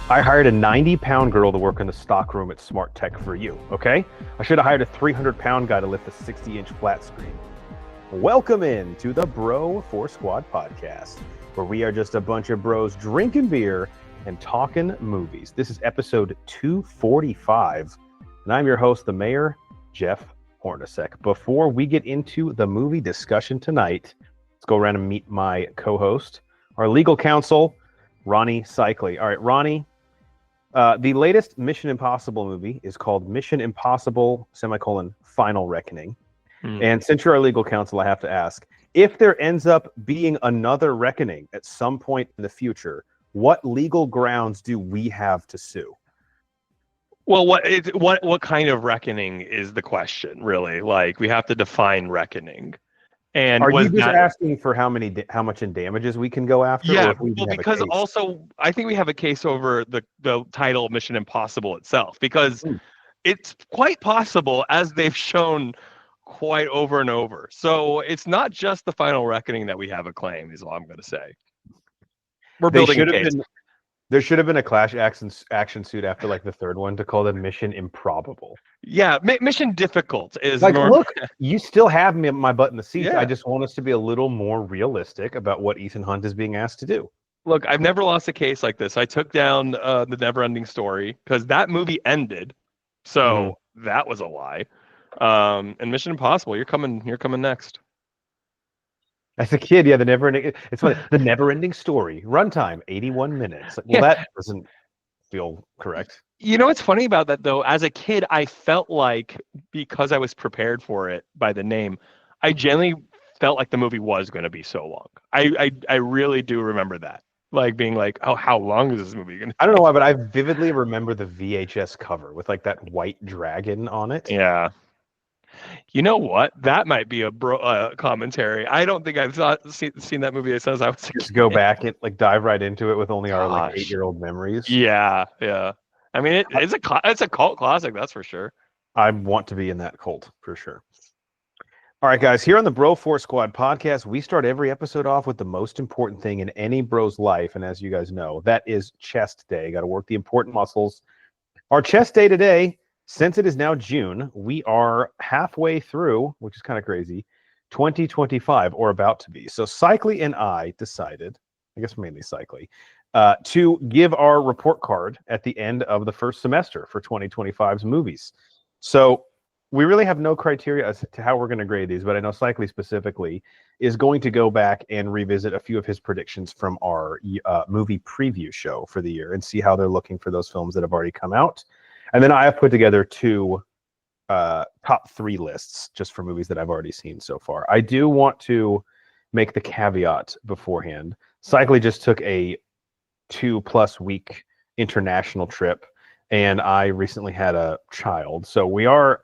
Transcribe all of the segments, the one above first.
I hired a 90-pound girl to work in the stockroom at Smart Tech for you, okay? I should have hired a 300-pound guy to lift a 60-inch flat screen. Welcome in to the Bro 4 Squad podcast, where we are just a bunch of bros drinking beer and talking movies. This is episode 245, and I'm your host, the mayor, Jeff Hornacek. Before we get into the movie discussion tonight, let's go around and meet my co-host, our legal counsel, Ronnie Cycli. All right, Ronnie, the latest Mission Impossible movie is called Mission Impossible, Final Reckoning. And since you're our legal counsel, I have to ask, if there ends up being another reckoning at some point in the future, what legal grounds do we have to sue? Well, what kind of reckoning is the question, really? Like, we have to define reckoning. And are you just asking for how much in damages we can go after? Yeah, well, because also I think we have a case over the title Mission Impossible itself, because it's quite possible, as they've shown quite over and over. So it's not just the final reckoning that we have a claim, is all I'm going to say. We're building a case. There should have been a clash action suit after like the third one to call them Mission Improbable. Yeah, Mission Difficult is like, look, you still have me my butt in the seat. Yeah. I just want us to be a little more realistic about what Ethan Hunt is being asked to do. Look, I've never lost a case like this. I took down the Never-Ending Story because that movie ended, so that was a lie. And Mission Impossible, you're coming next. As a kid, yeah, it's funny. The Never-Ending Story, runtime 81 minutes. Well, that doesn't feel correct. You know what's funny about that, though? As a kid, I felt like, because I was prepared for it by the name, I generally felt like the movie was going to be so long. I really do remember that. Like being like, oh, how long is this movie going to be? I don't know why, but I vividly remember the VHS cover with like that white dragon on it. Yeah. You know what? That might be a commentary. I don't think I've seen that movie since I was a Just kid. go back and like dive right into it with only our like 8-year-old memories. Yeah. I mean, it's a cult classic, that's for sure. I want to be in that cult for sure. All right, guys, here on the Bro 4 Squad podcast, we start every episode off with the most important thing in any bro's life. And as you guys know, that is chest day. Got to work the important muscles. Our chest day today, since it is now June, we are halfway through, which is kind of crazy, 2025, or about to be. So Cycli and I decided, I guess mainly Cycli, to give our report card at the end of the first semester for 2025's movies. So we really have no criteria as to how we're going to grade these, but I know Cycli specifically is going to go back and revisit a few of his predictions from our movie preview show for the year and see how they're looking for those films that have already come out. And then I have put together two top 3 lists just for movies that I've already seen so far. I do want to make the caveat beforehand. Cycli just took a 2+ week international trip, and I recently had a child. So we are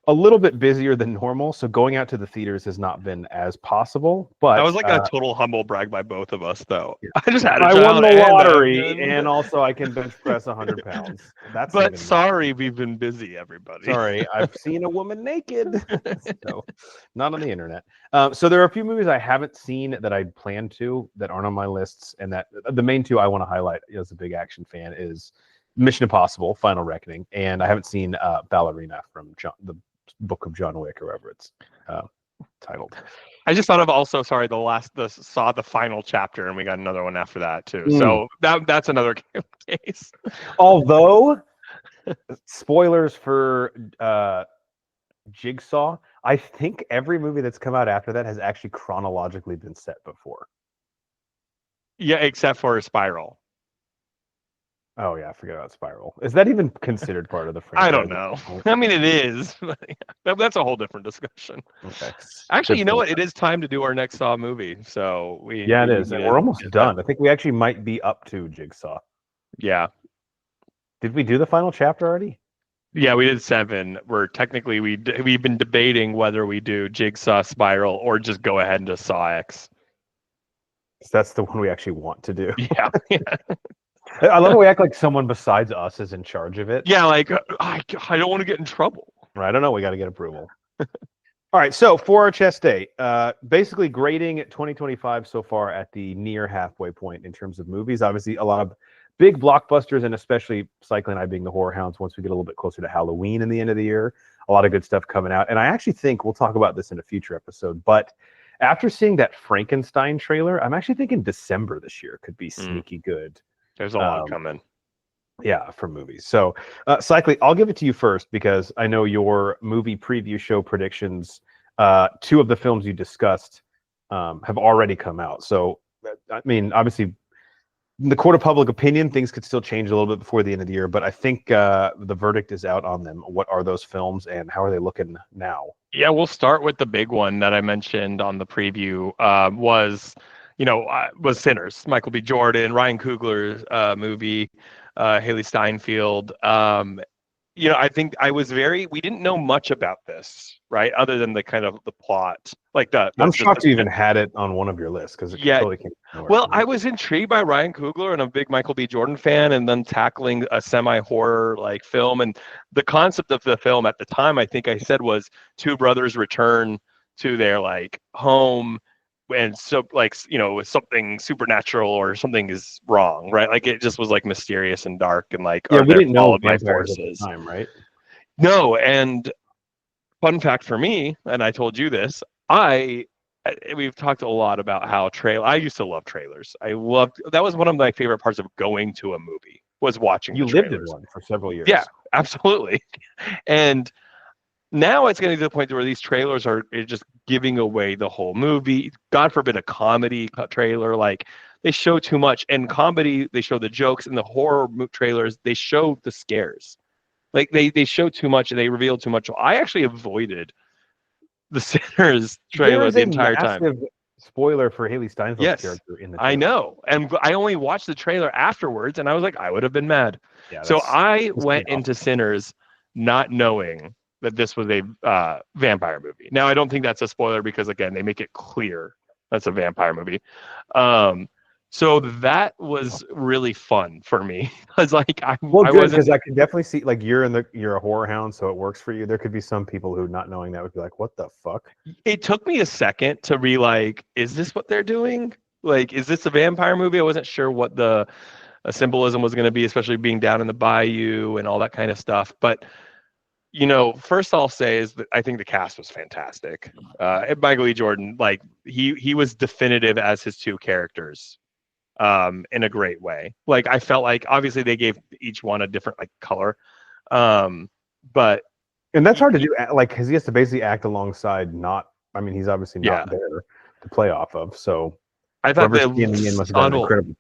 a little bit busier than normal, so going out to the theaters has not been as possible. But that was like a total humble brag by both of us, though. Yeah. I just had I won the lottery, and also I can bench press 100 pounds. But sorry, we've been busy, everybody. Sorry, I've seen a woman naked. So, not on the internet. So there are a few movies I haven't seen that I plan to that aren't on my lists, and that the main 2 I want to highlight as a big action fan is Mission Impossible: Final Reckoning, and I haven't seen Ballerina from the Book of John Wick, or whatever it's titled. I just thought of also, sorry, saw the final chapter, and we got another one after that too. So that's another case. Although, spoilers for Jigsaw, I think every movie that's come out after that has actually chronologically been set before. Yeah, except for Spiral. Oh yeah, I forgot about Spiral. Is that even considered part of the franchise? I don't know. I mean, it is. That's a whole different discussion. Okay. Actually, you know what? It is time to do our next Saw movie. So it is. And we're almost done. I think we actually might be up to Jigsaw. Yeah. Did we do the final chapter already? Yeah, we did 7. We're technically we've been debating whether we do Jigsaw, Spiral, or just go ahead and just Saw X. So that's the one we actually want to do. Yeah. I love how we act like someone besides us is in charge of it. Yeah, like I don't want to get in trouble. I don't know. We got to get approval. All right, so for our chest day, basically grading 2025 so far at the near halfway point in terms of movies. Obviously, a lot of big blockbusters, and especially Cycling and I being the horror hounds, once we get a little bit closer to Halloween in the end of the year, a lot of good stuff coming out. And I actually think we'll talk about this in a future episode, but after seeing that Frankenstein trailer, I'm actually thinking December this year could be sneaky good. There's a lot coming. Yeah, for movies. So, Cycling, I'll give it to you first because I know your movie preview show predictions, 2 of the films you discussed have already come out. So, I mean, obviously, in the court of public opinion, things could still change a little bit before the end of the year, but I think the verdict is out on them. What are those films and how are they looking now? Yeah, we'll start with the big one that I mentioned on the preview. Was Sinners, Michael B. Jordan, Ryan Coogler's movie, Haley Steinfeld. I think we didn't know much about this, right? Other than the kind of the plot, I'm shocked you even had it on one of your lists because totally came from well, I was intrigued by Ryan Coogler and a big Michael B. Jordan fan, and then tackling a semi-horror like film. And the concept of the film at the time, I think I said, was 2 brothers return to their home, and so something supernatural or something is wrong, right? Like it just was mysterious and dark and we didn't know by forces at the time, right? No. And fun fact for me, and I told you this, we've talked a lot about how I used to love trailers. That was one of my favorite parts of going to a movie, was watching you the lived trailers. in one for several years. Yeah, absolutely. And now it's getting to the point where these trailers are just giving away the whole movie. God forbid a comedy trailer. They show too much. And comedy, they show the jokes. And the horror trailers, they show the scares. They show too much and they reveal too much. So I actually avoided the Sinners trailer the entire time. Spoiler for Haley Steinfeld's character in the trailer. I know. And I only watched the trailer afterwards, and I was like, I would have been mad. Yeah, so I went into Sinners not knowing that this was a vampire movie. Now, I don't think that's a spoiler because, again, they make it clear that's a vampire movie. So that was really fun for me. I was like, because I can definitely see, you're a horror hound, so it works for you. There could be some people who, not knowing that, would be like, what the fuck? It took me a second to be like, is this what they're doing? Is this a vampire movie? I wasn't sure what the symbolism was going to be, especially being down in the bayou and all that kind of stuff. But first I'll say is that I think the cast was fantastic. Michael E. Jordan, he was definitive as his 2 characters, in a great way. I felt like obviously they gave each one a different color, but that's hard to do. Because he has to basically act alongside. He's obviously not there to play off of. So I thought that must have done incredible.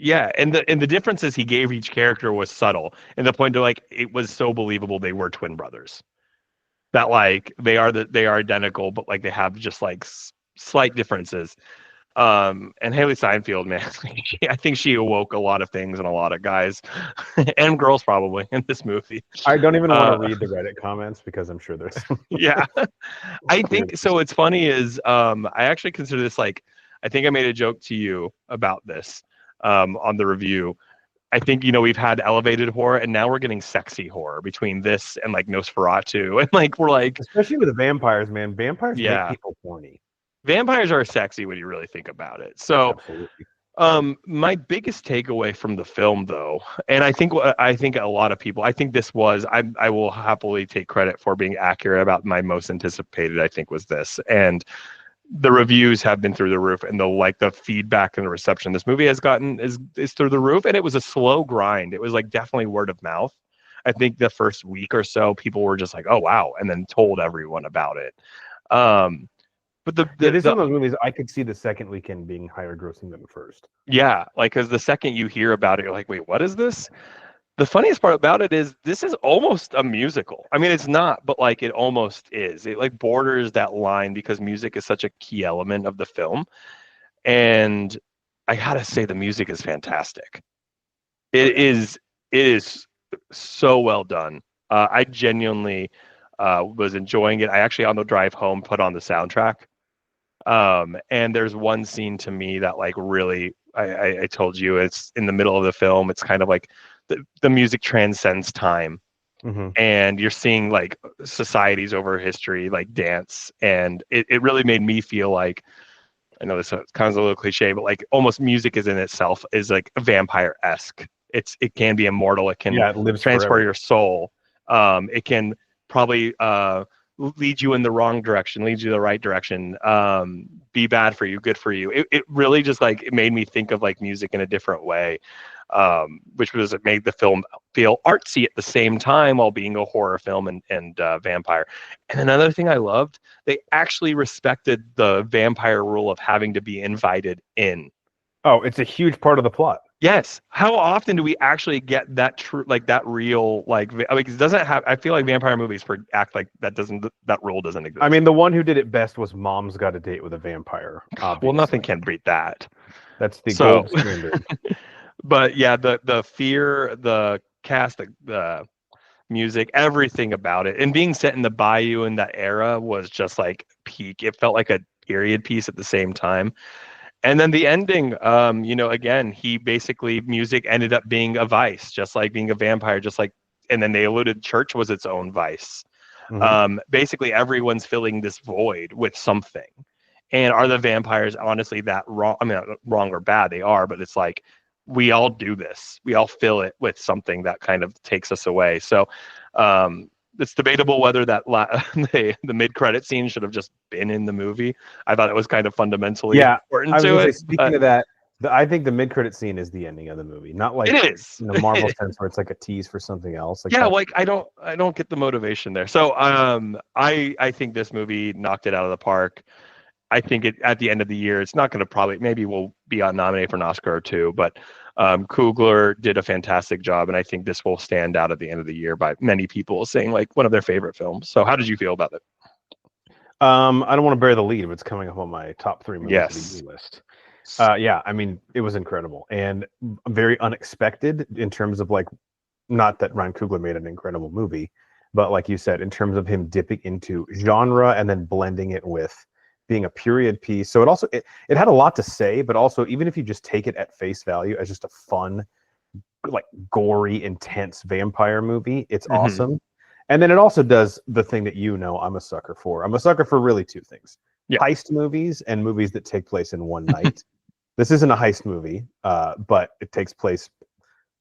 Yeah, and the differences he gave each character was subtle, and the point of it was so believable they were twin brothers. That they are identical, but they have just slight differences. And Haley Steinfeld, man, I think she awoke a lot of things in a lot of guys and girls probably in this movie. I don't even want to read the Reddit comments because I'm sure there's yeah. I think so. What's funny is I actually consider this I think I made a joke to you about this. On the review, I think we've had elevated horror and now we're getting sexy horror between this and Nosferatu, and we're especially with the vampires, man. Vampires make people horny. Vampires are sexy when you really think about it. So, my biggest takeaway from the film, though, and I think a lot of people, I think this was, I will happily take credit for being accurate about my most anticipated. I think was this, and the reviews have been through the roof, and the feedback and the reception this movie has gotten is through the roof. And it was a slow grind. It was definitely word of mouth. I think the first week or so, people were just oh wow, and then told everyone about it. But it is one of those movies I could see the second weekend being higher grossing than the first. Yeah, because the second you hear about it, you're like, wait, what is this? The funniest part about it is this is almost a musical. I mean, it's not, but it almost is. It borders that line because music is such a key element of the film. And I gotta say, the music is fantastic. It is so well done. I genuinely was enjoying it. I actually, on the drive home, put on the soundtrack. And there's one scene to me that really, I told you, it's in the middle of the film. It's kind of the music transcends time. Hmm. and you're seeing like societies over history, like dance, and it really made me feel like, I know this sounds a little cliche, but like almost music is in itself is like vampire-esque. It can be immortal. It can Yeah, it lives transport forever. your soul. It can probably lead you in the wrong direction, lead you the right direction. Be bad for you, good for you. It really just like it made me think of like music in a different way, which was it made the film feel artsy at the same time while being a horror film and vampire. And another thing I loved, they actually respected the vampire rule of having to be invited in. Oh, it's a huge part of the plot. Yes. How often do we actually get that true, like that real, like, I mean, 'cause it doesn't have, I feel like vampire movies for act like that rule doesn't exist. I mean, the one who did it best was Mom's Got a Date with a Vampire. Well, nothing Obviously, can beat that. that's the So, gold standard. but yeah, the fear, the cast, the music, everything about it, and being set in the bayou in that era was just like peak. It felt like a period piece at the same time. And then the ending, again, he basically music ended up being a vice, just like being a vampire, just like, and then they alluded church was its own vice. Mhm. Basically, everyone's filling this void with something. And are the vampires honestly that wrong? I mean, not wrong or bad, they are, but it's like we all do this. We all fill it with something that kind of takes us away. So it's debatable whether the mid-credit scene should have just been in the movie. I thought it was kind of fundamentally Yeah, important I was to gonna say. it, Speaking but of that, I think the mid-credit scene is the ending of the movie, not like it is. in the Marvel sense where it's like a tease for something else. Like Yeah, that's like I don't get the motivation there. So I think this movie knocked it out of the park. I think at the end of the year, it's not going to probably, maybe we'll be nominated for an Oscar or two, but Coogler did a fantastic job, and I think this will stand out at the end of the year by many people saying like one of their favorite films. So how did you feel about it? I don't want to bury the lead, but it's coming up on my top 3 movies of the Yes. year list. Yeah, I mean, it was incredible and very unexpected in terms of like, not that Ryan Coogler made an incredible movie, but like you said, in terms of him dipping into genre and then blending it with being a period piece. So it had a lot to say, but also even if you just take it at face value as just a fun, like gory, intense vampire movie, it's Hmm. awesome. And then it also does the thing that I'm a sucker for. I'm a sucker for really two things: Yeah. heist movies and movies that take place in one night. This isn't a heist movie, but it takes place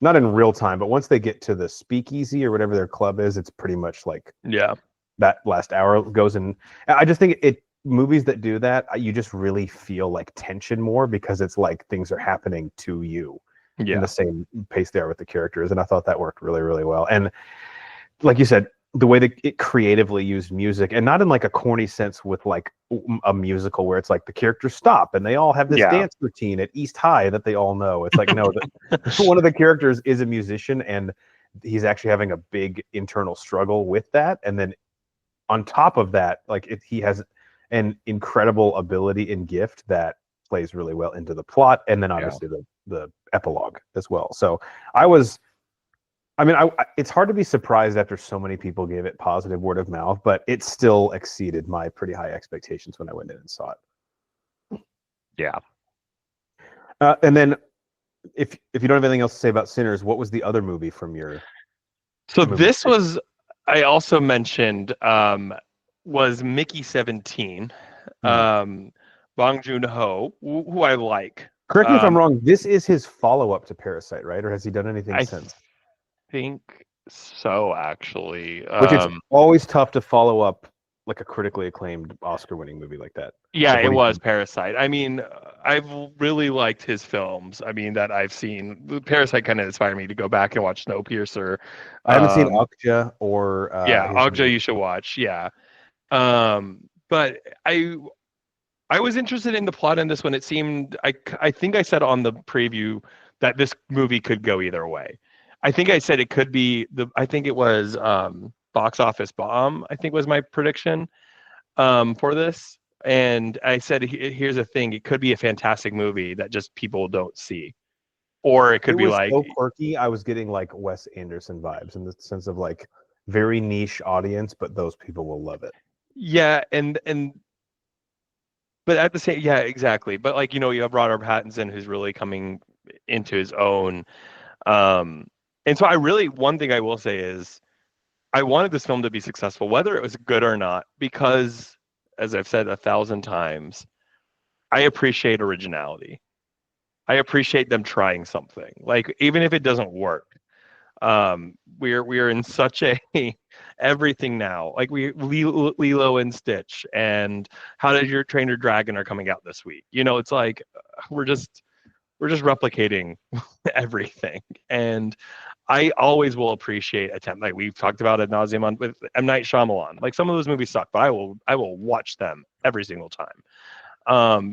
not in real time, but once they get to the speakeasy or whatever their club is, it's pretty much like Yeah. that last hour goes in. I just think it movies that do that, you just really feel like tension more because it's like things are happening to you in Yeah. the same pace they are with the characters. And I thought that worked really, really well. And like you said, the way that it creatively used music, and not in like a corny sense with like a musical where it's like the characters stop and they all have this Yeah. dance routine at East High that they all know. It's like, no, one of the characters is a musician and he's actually having a big internal struggle with that. And then on top of that, like he has an incredible ability and gift that plays really well into the plot, and then Yeah. obviously the epilogue as well. So I mean, it's hard to be surprised after so many people gave it positive word of mouth, but it still exceeded my pretty high expectations when I went in and saw it. Yeah. And then, if you don't have anything else to say about Sinners, what was the other movie from your So movie? this was, I also mentioned, was Mickey 17, Bong Joon-ho, who I like. Correct me if I'm wrong. This is his follow-up to Parasite, right? Or has he done anything I since? think so, actually. Which it's always tough to follow up like a critically acclaimed Oscar-winning movie like that. Yeah, Like, it what do you was think? Parasite. I mean, I've really liked his films. I mean, that I've seen. Parasite kind of inspired me to go back and watch Snowpiercer. I haven't seen Okja or Yeah, his Ogja, new. you should watch. Yeah. But I was interested in the plot in this one. It seemed I think I said on the preview that this movie could go either way. I think I said it could be I think it was box office bomb, I think was my prediction for this. And I said here's the thing, it could be a fantastic movie that just people don't see. Or it It could be was like, so quirky. I was getting like Wes Anderson vibes in the sense of like very niche audience, but those people will love it. yeah, and but at the same, yeah, exactly. But like, you have Robert Pattinson who's really coming into his own. And so one thing I will say is I wanted this film to be successful, whether it was good or not, because, as I've said 1,000 times, I appreciate originality. I appreciate them trying something, like even if it doesn't work. We're in such a everything now. Like Lilo and Stitch and How Did Your Train Your Dragon are coming out this week. It's like we're just replicating everything. And I always will appreciate attempt. Like we've talked about ad nauseum on with M. Night Shyamalan. Like some of those movies suck, but I will watch them every single time.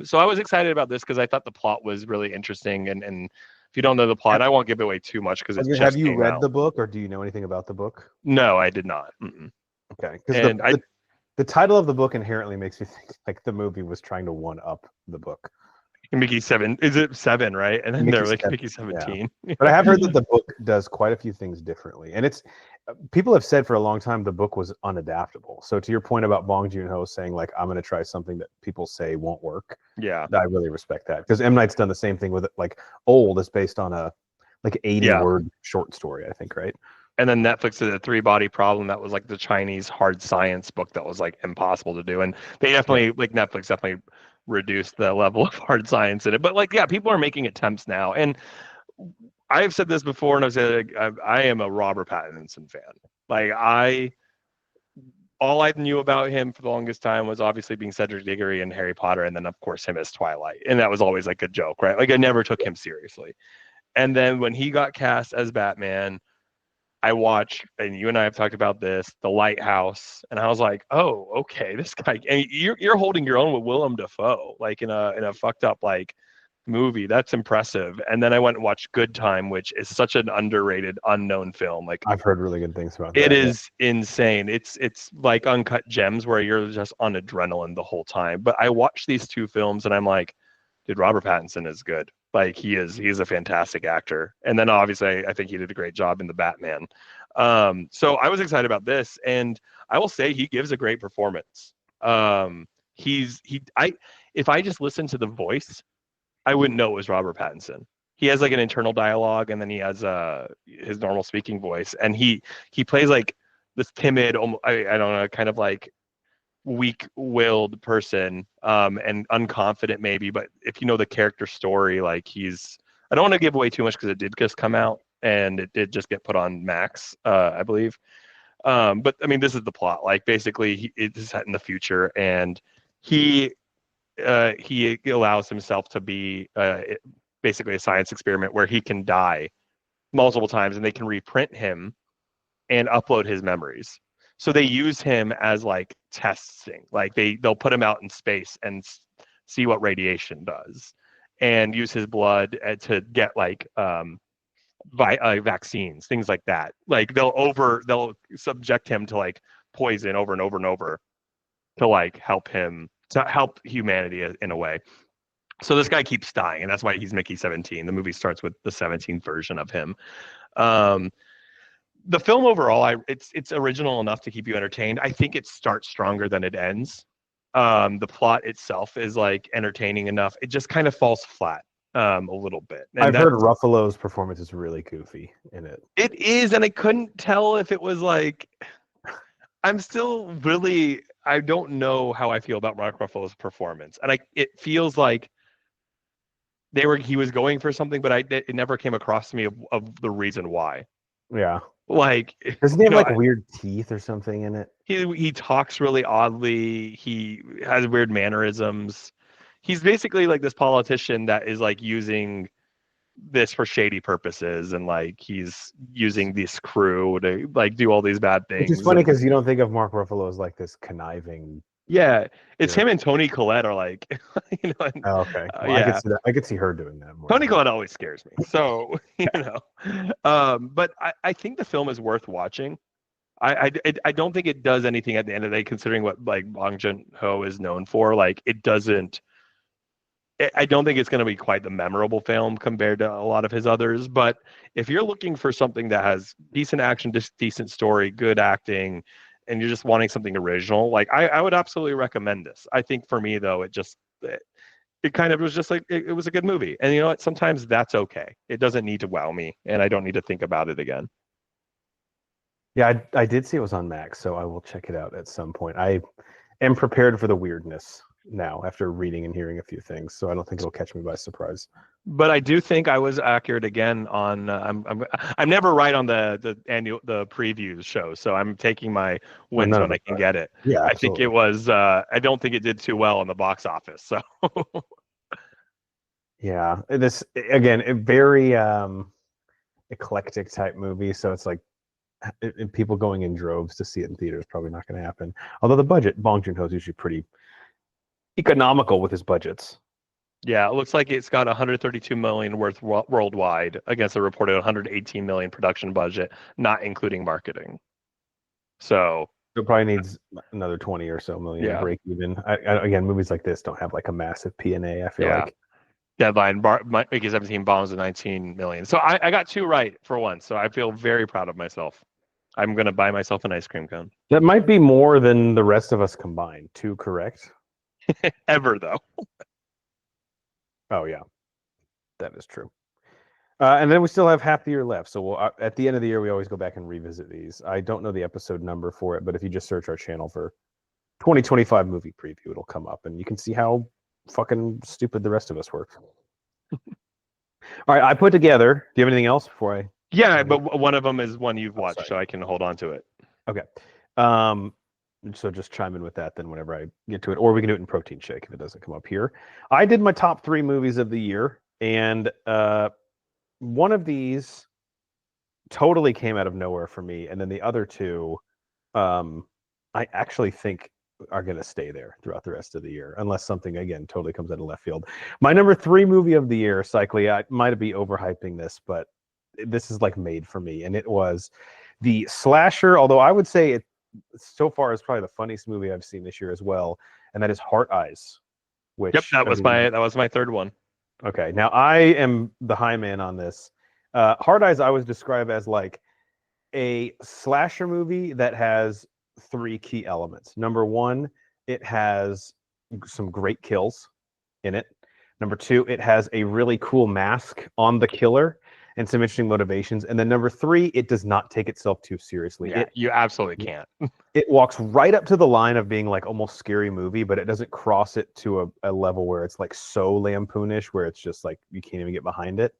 So I was excited about this because I thought the plot was really interesting. And if you don't know the plot, I won't give away too much because it just Have you came read out. the book, or do you know anything about the book? No, I did not. Mm-mm. Okay, because the title of the book inherently makes you think like the movie was trying to one up the book. Mickey 7, is it 7, right? And then they're like 7, Mickey 17. Yeah. But I have heard that the book does quite a few things differently, and it's people have said for a long time the book was unadaptable. So to your point about Bong Joon-ho saying like I'm going to try something that people say won't work, Yeah, I really respect that, because M. Night's done the same thing with it. Like Old is based on a like 80-word short story, I think, right? And then Netflix did a 3-body problem that was like the Chinese hard science book that was like impossible to do. And they definitely like Netflix definitely reduced the level of hard science in it. But like, yeah, people are making attempts now. And I've said this before, and I've said I am a Robert Pattinson fan. Like all I knew about him for the longest time was obviously being Cedric Diggory in Harry Potter, and then of course him as Twilight. And that was always like a joke, right? Like I never took him seriously. And then when he got cast as Batman, I watched, and you and I have talked about this, The Lighthouse, and I was like, oh, okay, this guy. And you're holding your own with Willem Dafoe, like in a fucked up like movie. That's impressive. And then I went and watched Good Time, which is such an underrated, unknown film. Like I've heard really good things about it that. is insane. It's like Uncut Gems, where you're just on adrenaline the whole time. But I watched these two films, and I'm like, dude, Robert Pattinson is good. Like he's a fantastic actor. And then obviously I think he did a great job in the Batman. So I was excited about this, and I will say he gives a great performance. If I just listened to the voice, I wouldn't know it was Robert Pattinson. He has like an internal dialogue, and then he has his normal speaking voice, and he plays like this timid, I don't know, kind of like weak-willed person, and unconfident maybe. But if you know the character story, like I don't want to give away too much because it did just come out and it did just get put on Max, I believe. But I mean, this is the plot. Like basically, it is set in the future, and he allows himself to be basically a science experiment where he can die multiple times, and they can reprint him and upload his memories. So they use him as like testing. Like they'll put him out in space and see what radiation does, and use his blood to get like vaccines, things like that. Like they'll subject him to like poison over and over and over to like help humanity in a way. So this guy keeps dying, and that's why he's Mickey 17. The movie starts with the 17th version of him. The film overall, it's original enough to keep you entertained. I think it starts stronger than it ends. The plot itself is like entertaining enough. It just kind of falls flat a little bit. And I've heard Ruffalo's performance is really goofy in it. It is, and I couldn't tell if it was like. I'm still really. I don't know how I feel about Mark Ruffalo's performance, and it feels like he was going for something, but it never came across to me of the reason why. Yeah. Like, doesn't he have like weird teeth or something in it? He talks really oddly. He has weird mannerisms. He's basically like this politician that is like using this for shady purposes, and like he's using this crew to like do all these bad things. Which is funny because you don't think of Mark Ruffalo as like this conniving. Yeah, it's him and Toni Collette are like, you know. And, okay, well, I could see her doing that more. Toni Collette always scares me, so you know. But I think the film is worth watching. I don't think it does anything at the end of the day, considering what like Bong Joon-ho is known for. Like it doesn't. I don't think it's going to be quite the memorable film compared to a lot of his others. But if you're looking for something that has decent action, decent story, good acting, and you're just wanting something original, like I would absolutely recommend this. I think for me though, it kind of was just like it was a good movie, and you know what? Sometimes that's okay. It doesn't need to wow me, and I don't need to think about it again. Yeah, I did see it was on Max, so I will check it out at some point. I am prepared for the weirdness now after reading and hearing a few things, so I don't think it'll catch me by surprise. But I do think I was accurate again on. I'm never right on the previews show, so I'm taking my Well, wins none when of I us can are. get it. Yeah, I think it absolutely. was. I don't think it did too well in the box office. So Yeah, this again, a very eclectic type movie, so it's like people going in droves to see it in theaters is probably not going to happen. Although the budget, Bong Joon-ho is usually pretty economical with his budgets. yeah, it looks like it's got 132 million worth worldwide against a reported 118 million production budget, not including marketing. So It probably needs another 20 or so million to yeah, break even. Again, movies like this don't have like a massive P&A, I feel yeah. like. Deadline making 17 bombs and 19 million. So I got two right for once. So I feel very proud of myself. I'm gonna buy myself an ice cream cone. That might be more than the rest of us combined. Two correct? Ever though. Oh, yeah, that is true. And then we still have half the year left. So at the end of the year, we always go back and revisit these. I don't know the episode number for it, but if you just search our channel for 2025 movie preview, it'll come up and you can see how fucking stupid the rest of us were. All right, I put together. Do you have anything else before I? Yeah, but one of them is one you've watched, sorry. so I can hold on to it. Okay. So just chime in with that then whenever I get to it, or we can do it in protein shake if it doesn't come up here. I did my top 3 movies of the year, and one of these totally came out of nowhere for me, and then the other two, I actually think are going to stay there throughout the rest of the year, unless something again totally comes out of left field. My number 3 movie of the year, cyclically, I might be overhyping this, but this is like made for me, and it was the slasher. Although I would say it so far is probably the funniest movie I've seen this year as well, and that is Heart Eyes. Yep, Which that was my third one. okay, now I am the high man on this. Hard Eyes I would describe as like a slasher movie that has 3 key elements. Number 1, it has some great kills in it. Number 2, it has a really cool mask on the killer and some interesting motivations. And then number 3, it does not take itself too seriously. Yeah, you absolutely can't. It walks right up to the line of being like almost scary movie, but it doesn't cross it to a level where it's like so lampoonish where it's just like you can't even get behind it.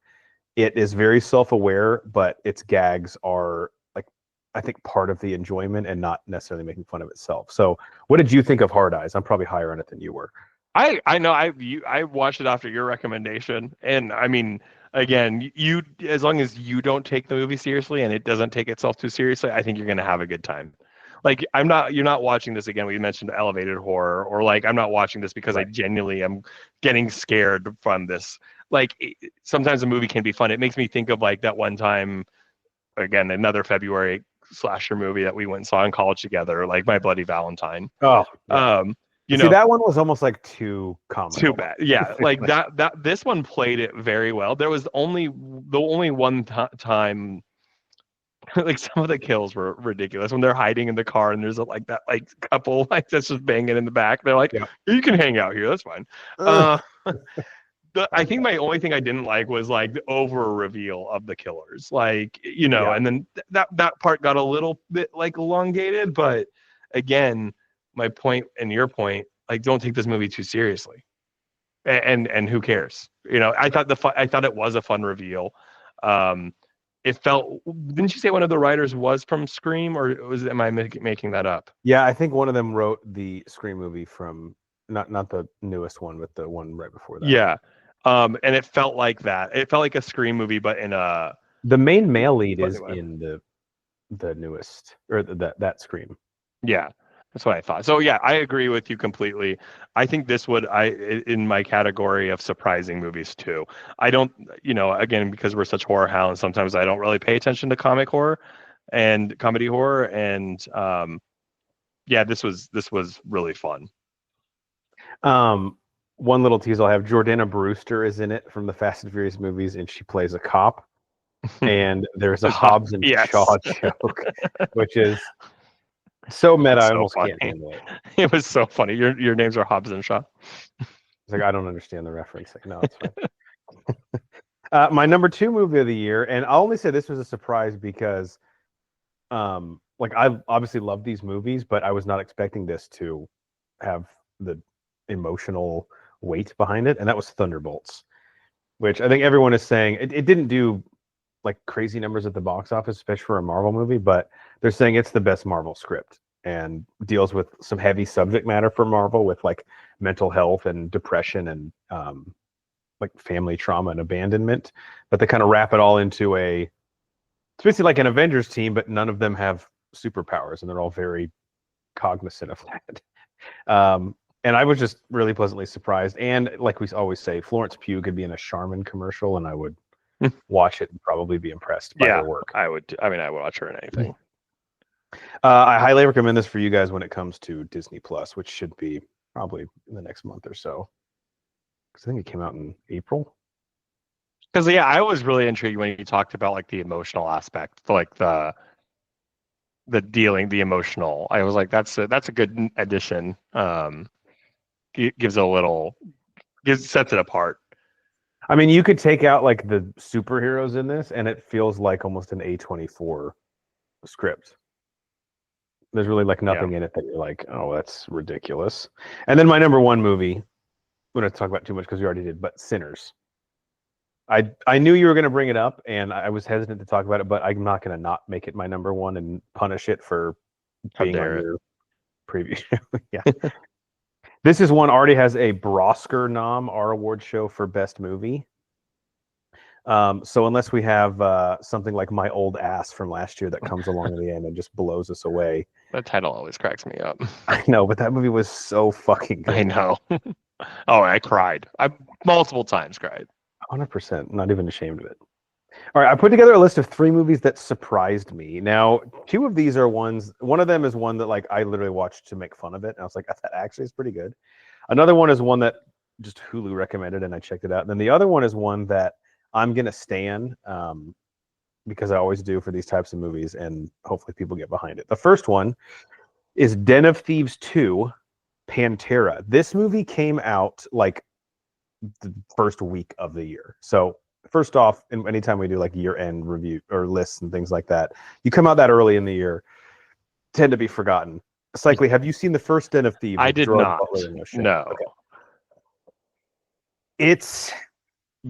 It is very self-aware, but its gags are like I think part of the enjoyment and not necessarily making fun of itself. So, what did you think of Hard Eyes? I'm probably higher on it than you were. I know I watched it after your recommendation, and I mean, again, you as long as you don't take the movie seriously and it doesn't take itself too seriously, I think you're gonna have a good time. Like you're not watching this again. We mentioned elevated horror, or like I'm not watching this because I Right. genuinely am getting scared from this. Like sometimes a movie can be fun. It makes me think of like that one time, again, another February slasher movie that we went and saw in college together, like My Bloody Valentine. Oh, yeah. Um, you See, know, that one was almost like too too comical. bad. Yeah, like that this one played it very well. There was only one time like some of the kills were ridiculous when they're hiding in the car and there's like that like couple like that's just banging in the back. They're like, Yeah. you can hang out here, that's fine. Ugh. Uh I think my only thing I didn't like was like the over reveal of the killers, like Yeah. and then that part got a little bit like elongated. But again, my point and your point, like, don't take this movie too seriously, and who cares? I thought it was a fun reveal. Um, it felt. Didn't you say one of the writers was from Scream, or am I making that up? Yeah, I think one of them wrote the Scream movie from not the newest one, but the one right before that. Yeah. And it felt like that. It felt like a Scream movie, but in a The main male lead but is anyway. in the newest or that Scream. Yeah, that's what I thought. So yeah, I agree with you completely. I think this would in my category of surprising movies too. I don't, again, because we're such horror hounds, sometimes I don't really pay attention to comic horror and comedy horror, and yeah, this was really fun. One little tease I'll have: Jordana Brewster is in it from the Fast and Furious movies, and she plays a cop. And there's a Hobbs and Yes. Shaw joke, which is so meta. I So almost funny. can't handle it. It was so funny. Your names are Hobbs and Shaw. It's like I don't understand the reference. Like, no, it's fine. My number 2 movie of the year, and I'll only say this was a surprise because like I obviously love these movies, but I was not expecting this to have the emotional weight behind it, and that was Thunderbolts, which I think everyone is saying it didn't do like crazy numbers at the box office, especially for a Marvel movie, but they're saying it's the best Marvel script and deals with some heavy subject matter for Marvel with like mental health and depression and like family trauma and abandonment, but they kind of wrap it all into it's basically like an Avengers team, but none of them have superpowers, and they're all very cognizant of that. And I was just really pleasantly surprised. And like we always say, Florence Pugh could be in a Charmin commercial, and I would watch it and probably be impressed by her work. I would. I mean, I would watch her in anything. I highly recommend this for you guys when it comes to Disney Plus, which should be probably in the next month or so. Because I think it came out in April. Because I was really intrigued when you talked about like the emotional aspect, like the dealing, the emotional. I was like, that's a good addition. Gives sets it apart. I mean, you could take out like the superheroes in this, and it feels like almost an A24 script. There's really like nothing in it that you're like, oh, that's ridiculous. And then my number one movie, we don't talk about too much because we already did, but Sinners. I knew you were going to bring it up, and I was hesitant to talk about it, but I'm not going to not make it my number one and punish it for being on your preview. Yeah. This is one already has a Brosker nom, our award show for best movie. So unless we have something like My Old Ass from last year that comes along in the end and just blows us away. That title always cracks me up. I know, but that movie was so fucking good. I know. Oh, I cried. I multiple times cried. 100%. Not even ashamed of it. All right, I put together a list of 3 movies that surprised me. Now, 2 of these are ones. One of them is one that like I literally watched to make fun of it, and I was like, that actually is pretty good. Another one is one that just Hulu recommended, and I checked it out. And then the other one is one that I'm gonna stan because I always do for these types of movies, and hopefully people get behind it. The first one is Den of Thieves 2, Pantera. This movie came out like the first week of the year. So first off, anytime we do like year-end review or lists and things like that, you come out that early in the year, tend to be forgotten. Cycly, have you seen the first Den of Thieves? I did not. No. Okay. It's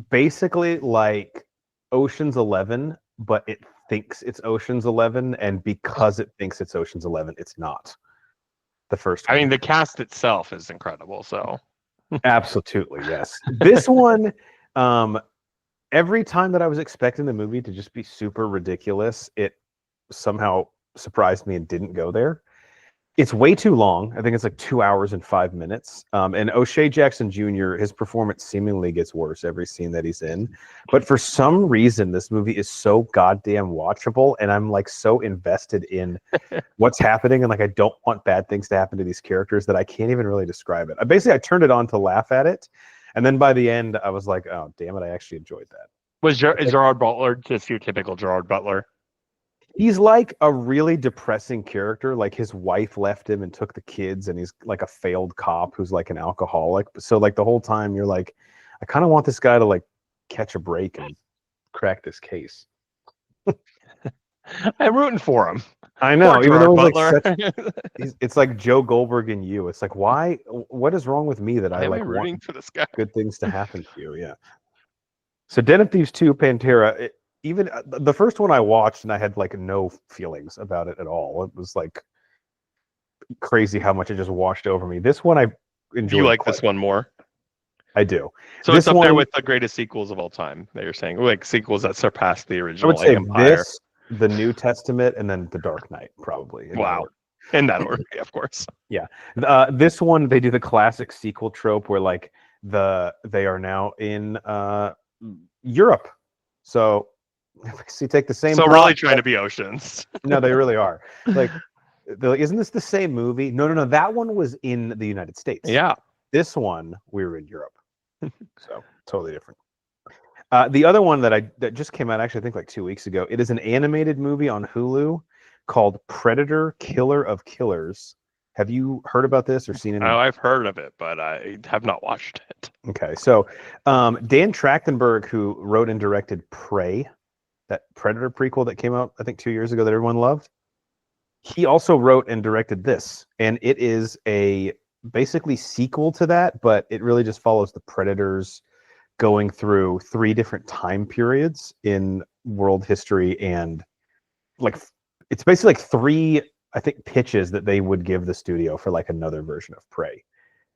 basically like Ocean's 11, but it thinks it's Ocean's 11, and because it thinks it's Ocean's 11, it's not. The first one. I mean, the cast itself is incredible, so. Absolutely, yes. This one, every time that I was expecting the movie to just be super ridiculous, it somehow surprised me and didn't go there. It's way too long. I think it's like 2 hours and 5 minutes. And O'Shea Jackson Jr., his performance seemingly gets worse every scene that he's in. But for some reason, this movie is so goddamn watchable, and I'm like so invested in what's happening, and like I don't want bad things to happen to these characters that I can't even really describe it. I turned it on to laugh at it, and then by the end, I was like, oh, damn it, I actually enjoyed that. Is Gerard Butler just your typical Gerard Butler? He's like a really depressing character. Like his wife left him and took the kids, and he's like a failed cop who's like an alcoholic. So like the whole time you're like, I kind of want this guy to like catch a break and crack this case. I'm rooting for him. I know, Poor even though it's it's like Joe Goldberg and you. It's like, why? What is wrong with me that I like rooting for this guy? Good things to happen to you? Yeah. So Den of Thieves 2, Pantera. Even the first one I watched, and I had like no feelings about it at all. It was like crazy how much it just washed over me. This one I enjoyed. You like this one more? I do. So it's up there with the greatest sequels of all time that you're saying, like sequels that surpass the original. I would say Empire. This, the New Testament, and then the Dark Knight, probably. Wow. In that order, yeah, of course. Yeah. This one, they do the classic sequel trope where like they are now in Europe. So you take the same. So really trying to be Oceans. No, they really are. Like, isn't this the same movie? No. That one was in the United States. Yeah. This one, we were in Europe. So totally different. The other one that just came out, actually, I think like 2 weeks ago. It is an animated movie on Hulu called Predator: Killer of Killers. Have you heard about this or seen it? Oh, I've heard of it, but I have not watched it. Okay, so Dan Trachtenberg, who wrote and directed Prey, that Predator prequel that came out, I think 2 years ago that everyone loved. He also wrote and directed this, and it is a basically sequel to that, but it really just follows the Predators going through 3 different time periods in world history, and like it's basically like 3, I think, pitches that they would give the studio for like another version of Prey,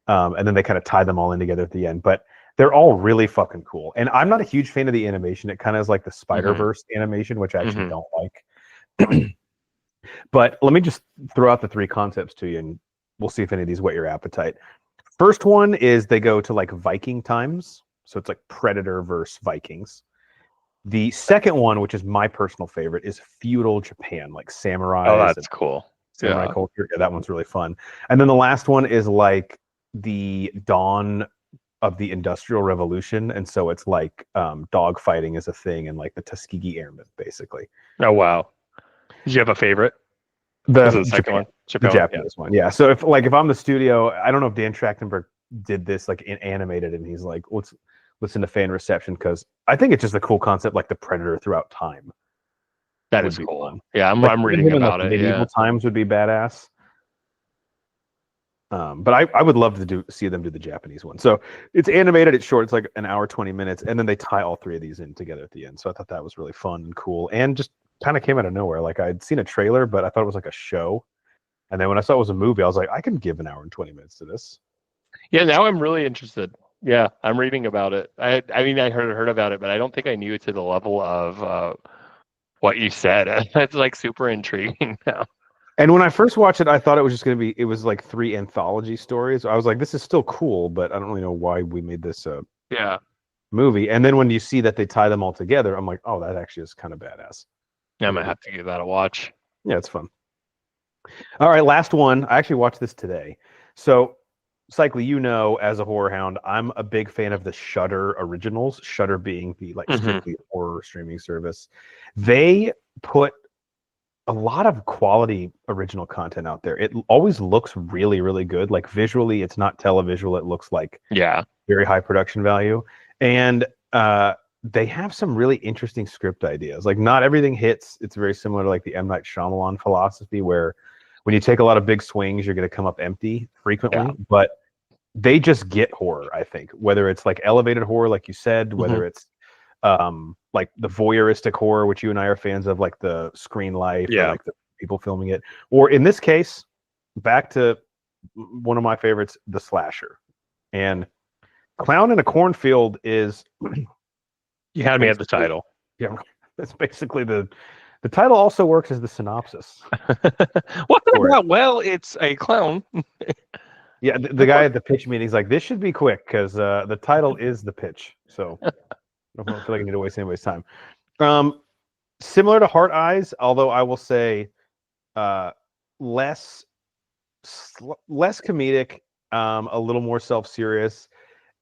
and then they kind of tie them all in together at the end. But they're all really fucking cool, and I'm not a huge fan of the animation. It kind of is like the Spider-Verse animation, which I actually don't like. But let me just throw out the 3 concepts to you, and we'll see if any of these whet your appetite. First one is they go to like Viking times. So it's like Predator versus Vikings. The second one, which is my personal favorite, is feudal Japan, like samurai. Oh, that's cool. Samurai culture. Yeah, that one's really fun. And then the last one is like the dawn of the Industrial Revolution. And so it's like dog fighting is a thing, and like the Tuskegee Airmen, basically. Oh, wow. Did you have a favorite? The second one? The Japanese one, yeah. So if I'm the studio, I don't know if Dan Trachtenberg did this like animated, and he's like, let's listen to fan reception, because I think it's just a cool concept, like the Predator throughout time. That is cool. Fun. Yeah, I'm reading about it. Medieval times would be badass. But I would love to see them do the Japanese one. So it's animated, it's short, it's like an hour, 20 minutes, and then they tie all 3 of these in together at the end. So I thought that was really fun and cool, and just kind of came out of nowhere. Like I'd seen a trailer, but I thought it was like a show. And then when I saw it was a movie, I was like, I can give an hour and 20 minutes to this. Yeah, now I'm really interested. Yeah, I'm reading about it. I mean, I heard about it, but I don't think I knew it to the level of what you said. It's like super intriguing now. And when I first watched it, I thought it was just going to be, it was like 3 anthology stories. I was like, this is still cool, but I don't really know why we made this movie. And then when you see that they tie them all together, I'm like, oh, that actually is kind of badass. Yeah, I'm going to have to give that a watch. Yeah, it's fun. All right, last one. I actually watched this today. So, Cycly, you know, as a horror hound, I'm a big fan of the Shudder originals. Shudder being the like strictly horror streaming service. They put a lot of quality original content out there. It always looks really, really good. Like visually, it's not televisual. It looks like very high production value. And they have some really interesting script ideas. Like not everything hits. It's very similar to like the M. Night Shyamalan philosophy, where when you take a lot of big swings, you're going to come up empty frequently. But they just get horror, I think. Whether it's like elevated horror, like you said, whether it's like the voyeuristic horror, which you and I are fans of, like the Screen Life, or like the people filming it, or in this case, back to one of my favorites, the slasher. And Clown in a Cornfield is you had me at the title. Yeah, that's basically the title. Also works as the synopsis. What about? Well, it's a clown. Yeah, the guy at the pitch meeting is like, this should be quick because the title is the pitch. So I don't feel like I need to waste anybody's time. Similar to Heart Eyes, although I will say less comedic, a little more self-serious.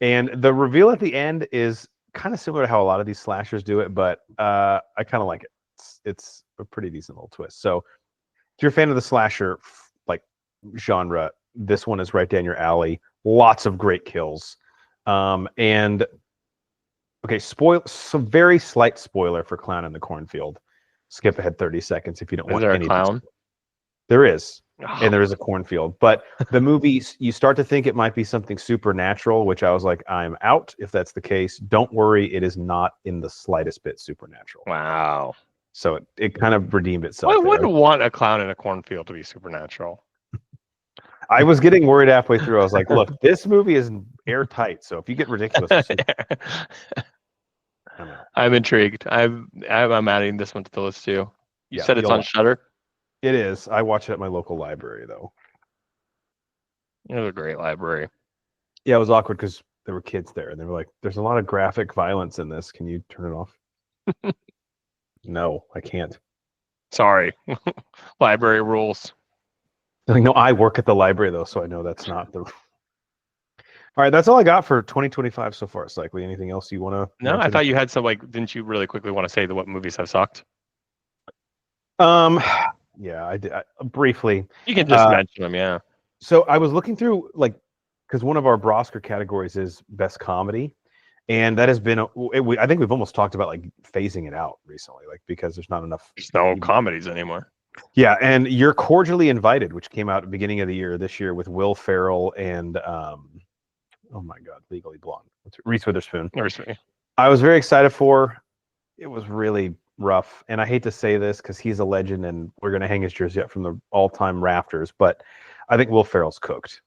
And the reveal at the end is kind of similar to how a lot of these slashers do it, but I kind of like it. It's a pretty decent little twist. So if you're a fan of the slasher like genre, this one is right down your alley. Lots of great kills. And okay, some very slight spoiler for Clown in the Cornfield. Skip ahead 30 seconds if you don't want any. Is there a clown? There is. And there is a cornfield. But the movie, you start to think it might be something supernatural, which I was like, I'm out if that's the case. Don't worry, it is not in the slightest bit supernatural. Wow. So it kind of redeemed itself. I wouldn't want a clown in a cornfield to be supernatural. I was getting worried halfway through. I was like, look, this movie is airtight. So if you get ridiculous. I'm intrigued. I'm adding this one to the list too. You said it's on Shudder? It is. I watch it at my local library, though. It was a great library. Yeah, it was awkward because there were kids there, and they were like, there's a lot of graphic violence in this. Can you turn it off? No, I can't. Sorry. Library rules. Like, no, I work at the library, though, so I know that's not the... All right, that's all I got for 2025 so far, Cycly. Anything else you want to... No, mention? I thought you had some, like, didn't you really quickly want to say what movies have sucked? Yeah, I did. Briefly. You can just mention them, yeah. So I was looking through, like, because one of our Brosker categories is best comedy, and that has been, I think we've almost talked about, like, phasing it out recently, like, because there's not enough... There's no comedies anymore. Yeah, and You're Cordially Invited, which came out at the beginning of the year this year with Will Ferrell and oh my God, Legally Blonde. Reese Witherspoon. I was very excited for. It was really rough, and I hate to say this because he's a legend, and we're gonna hang his jersey up from the all-time rafters. But I think Will Ferrell's cooked.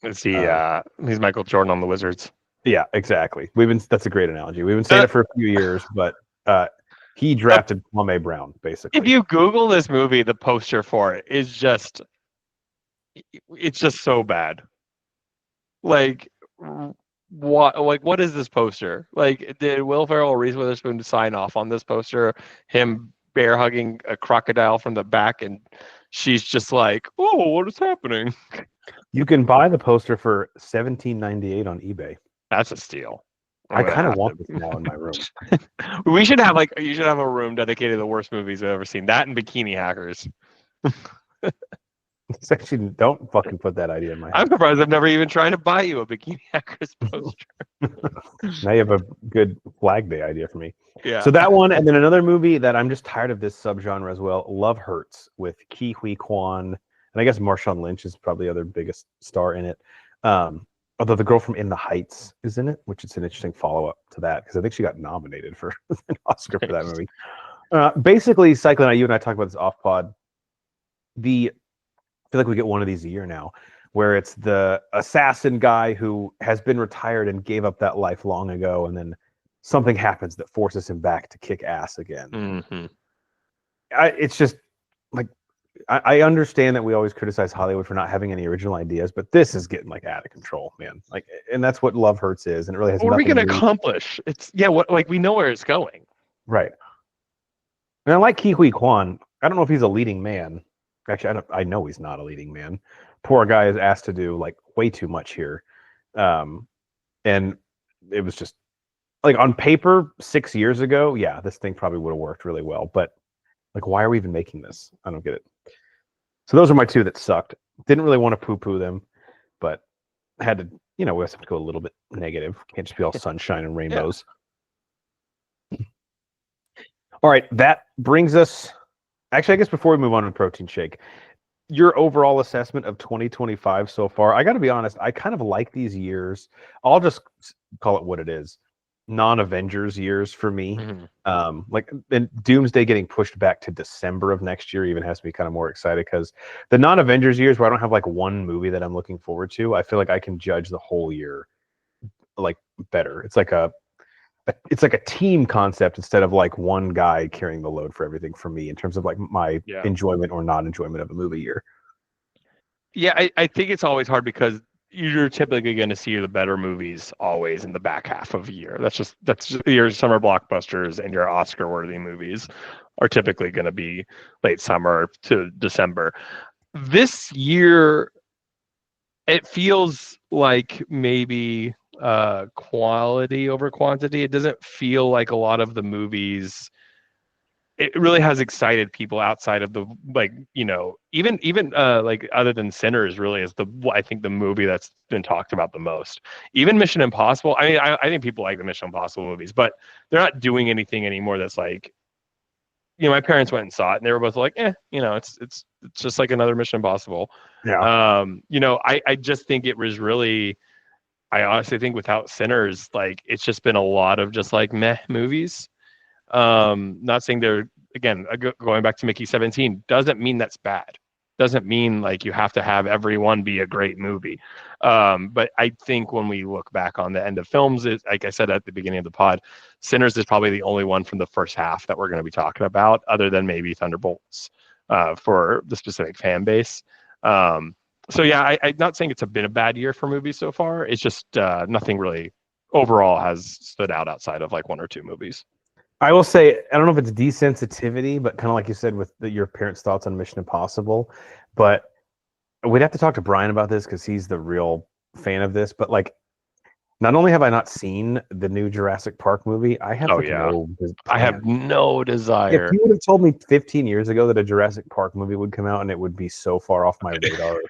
Is he? He's Michael Jordan on the Wizards. Yeah, exactly. That's a great analogy. We've been saying it for a few years, but he drafted Kwame Brown, basically. If you Google this movie, the poster for it is just, it's just so bad. Like, what is this poster? Like, did Will Ferrell or Reese Witherspoon sign off on this poster? Him bear hugging a crocodile from the back, and she's just like, "Oh, what is happening?" You can buy the poster for $17.98 on eBay. That's a steal. I kind of want this now in my room. We should have you should have a room dedicated to the worst movies I've ever seen. That and Bikini Hackers. Actually, don't fucking put that idea in my head. I'm surprised I've never even tried to buy you a Bikini Hackers poster. Now you have a good Flag Day idea for me. Yeah. So that one, and then another movie that I'm just tired of this subgenre as well, Love Hurts, with Ke Huy Quan, and I guess Marshawn Lynch is probably the other biggest star in it. Although the girl from In the Heights is in it, which is an interesting follow-up to that, because I think she got nominated for an Oscar for that movie. Basically, Cycling, you and I talked about this off-pod. I feel like we get one of these a year now, where it's the assassin guy who has been retired and gave up that life long ago, and then something happens that forces him back to kick ass again. Mm-hmm. It's just like, I understand that we always criticize Hollywood for not having any original ideas, but this is getting like out of control, man. Like, and that's what Love Hurts is, and it really has. What are we going to accomplish? It's we know where it's going, right? And I like Ke Huy Quan. I don't know if he's a leading man. Actually, I know he's not a leading man. Poor guy is asked to do like way too much here, and it was just like on paper 6 years ago. Yeah, this thing probably would have worked really well, but like, why are we even making this? I don't get it. So those are my two that sucked. Didn't really want to poo-poo them, but had to, we have to go a little bit negative. Can't just be all sunshine and rainbows. Yeah. All right, that brings us. Actually, I guess before we move on to Protein Shake, your overall assessment of 2025 so far. I got to be honest, I kind of like these years. I'll just call it what it is. Non-Avengers years for me. Mm-hmm. And Doomsday getting pushed back to December of next year even has me kind of more excited, because the non-Avengers years where I don't have like one movie that I'm looking forward to, I feel like I can judge the whole year like better. It's like a team concept instead of like one guy carrying the load for everything for me in terms of like my enjoyment or non-enjoyment of a movie year. Yeah, I think it's always hard because you're typically going to see the better movies always in the back half of a year. That's just your summer blockbusters and your Oscar-worthy movies are typically going to be late summer to December. This year, it feels like maybe quality over quantity. It doesn't feel like a lot of the movies. It really has excited people outside of the even like other than Sinners really is I think the movie that's been talked about the most. Even Mission Impossible. I mean, I think people like the Mission Impossible movies, but they're not doing anything anymore that's like, my parents went and saw it and they were both like, it's just like another Mission Impossible. Yeah. I just think it was really. I honestly think without Sinners, like it's just been a lot of just like meh movies. Not saying they're, again, going back to Mickey 17, doesn't mean that's bad. Doesn't mean like you have to have everyone be a great movie. But I think when we look back on the end of films, like I said at the beginning of the pod, Sinners is probably the only one from the first half that we're going to be talking about, other than maybe Thunderbolts for the specific fan base. So yeah, I'm not saying it's been a bad year for movies so far. It's just nothing really overall has stood out outside of like one or two movies. I will say, I don't know if it's desensitivity, but kind of like you said with your parents' thoughts on Mission Impossible, but we'd have to talk to Brian about this because he's the real fan of this. But like, not only have I not seen the new Jurassic Park movie, I have I have no desire. If you would have told me 15 years ago that a Jurassic Park movie would come out and it would be so far off my radar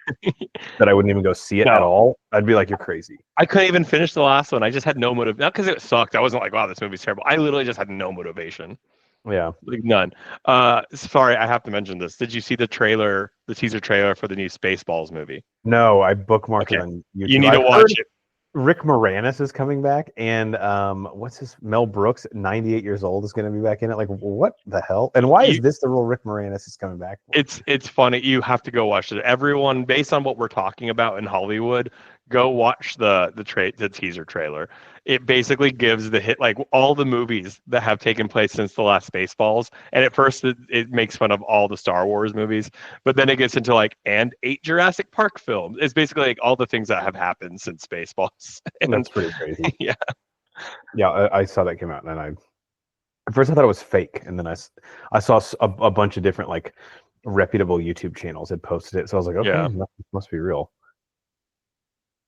that I wouldn't even go see it at all, I'd be like, you're crazy. I couldn't even finish the last one. I just had no motive. Not because it sucked. I wasn't like, wow, this movie's terrible. I literally just had no motivation. Yeah. Like none. Sorry, I have to mention this. Did you see the teaser trailer for the new Spaceballs movie? No, I bookmarked it Okay. on You YouTube. need to I've heard watch it. Rick Moranis is coming back, and what's his Mel Brooks, 98 years old, is going to be back in it. Like, what the hell? And why is this the role Rick Moranis is coming back for? It's funny. You have to go watch it. Everyone, based on what we're talking about in Hollywood, go watch the teaser trailer. It basically gives the hit, like all the movies that have taken place since the last Spaceballs. And at first it makes fun of all the Star Wars movies, but then it gets into like and 8 Jurassic Park films. It's basically like all the things that have happened since Spaceballs. And That's pretty crazy. yeah. Yeah, I saw that came out, and at first I thought it was fake, and then I saw a bunch of different like reputable YouTube channels had posted it, so I was like, okay, Yeah. must be real.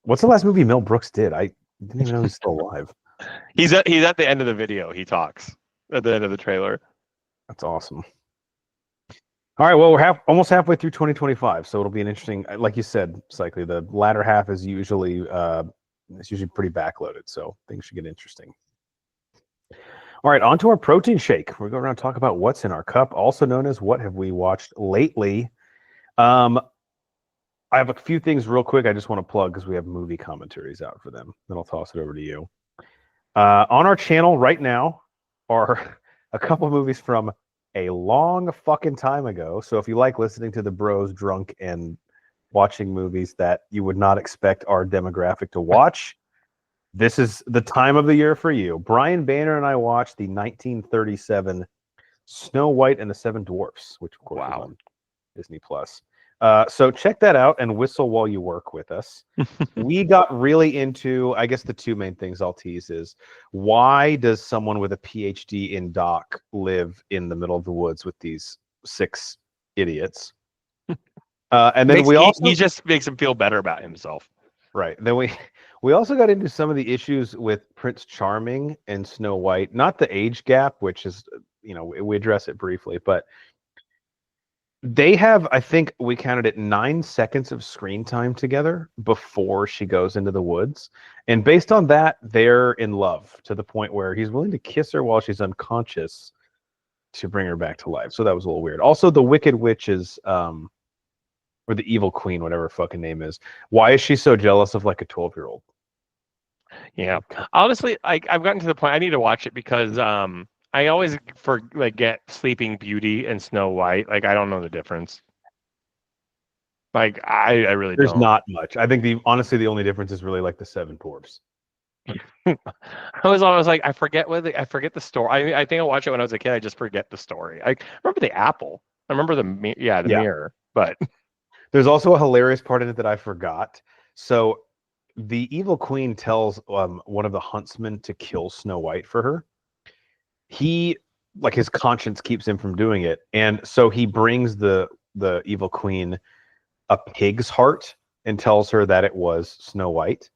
What's the last movie Mel Brooks did? I didn't even know he's still alive. He's at the end of the video. He talks at the end of the trailer. That's awesome. All right, well, we're almost halfway through 2025, so it'll be an interesting, like you said, Cycly, the latter half is usually pretty backloaded, so things should get interesting. All right, on to our protein shake. We're going around and talk about what's in our cup, also known as what have we watched lately. I have a few things real quick I just want to plug because we have movie commentaries out for them. Then I'll toss it over to you. On our channel right now are a couple of movies from a long fucking time ago. So if you like listening to the bros drunk and watching movies that you would not expect our demographic to watch, this is the time of the year for you. Brian Banner and I watched the 1937 Snow White and the Seven Dwarfs, which of course is on Disney Plus. So check that out and whistle while you work with us. We got really into, I guess the two main things I'll tease is, why does someone with a PhD in doc live in the middle of the woods with these 6 idiots? And then he just makes him feel better about himself. Right. Then we also got into some of the issues with Prince Charming and Snow White, not the age gap, which is, we address it briefly, but they have, I think we counted it 9 seconds of screen time together before she goes into the woods. And based on that, they're in love to the point where he's willing to kiss her while she's unconscious to bring her back to life. So that was a little weird. Also, the Wicked Witches, or the Evil Queen, whatever her fucking name is. Why is she so jealous of like a 12-year-old? Yeah. Honestly, I've gotten to the point I need to watch it because I always get Sleeping Beauty and Snow White. Like, I don't know the difference. Like, I really There's don't. not much. I think honestly the only difference is really like the Seven Dwarfs. I was always like, I forget the story. I think I watched it when I was a kid. I just forget the story. I remember the apple. I remember the mirror. But there's also a hilarious part in it that I forgot. So the Evil Queen tells one of the huntsmen to kill Snow White for her. He, like, his conscience keeps him from doing it, and so he brings the Evil Queen a pig's heart and tells her that it was Snow White.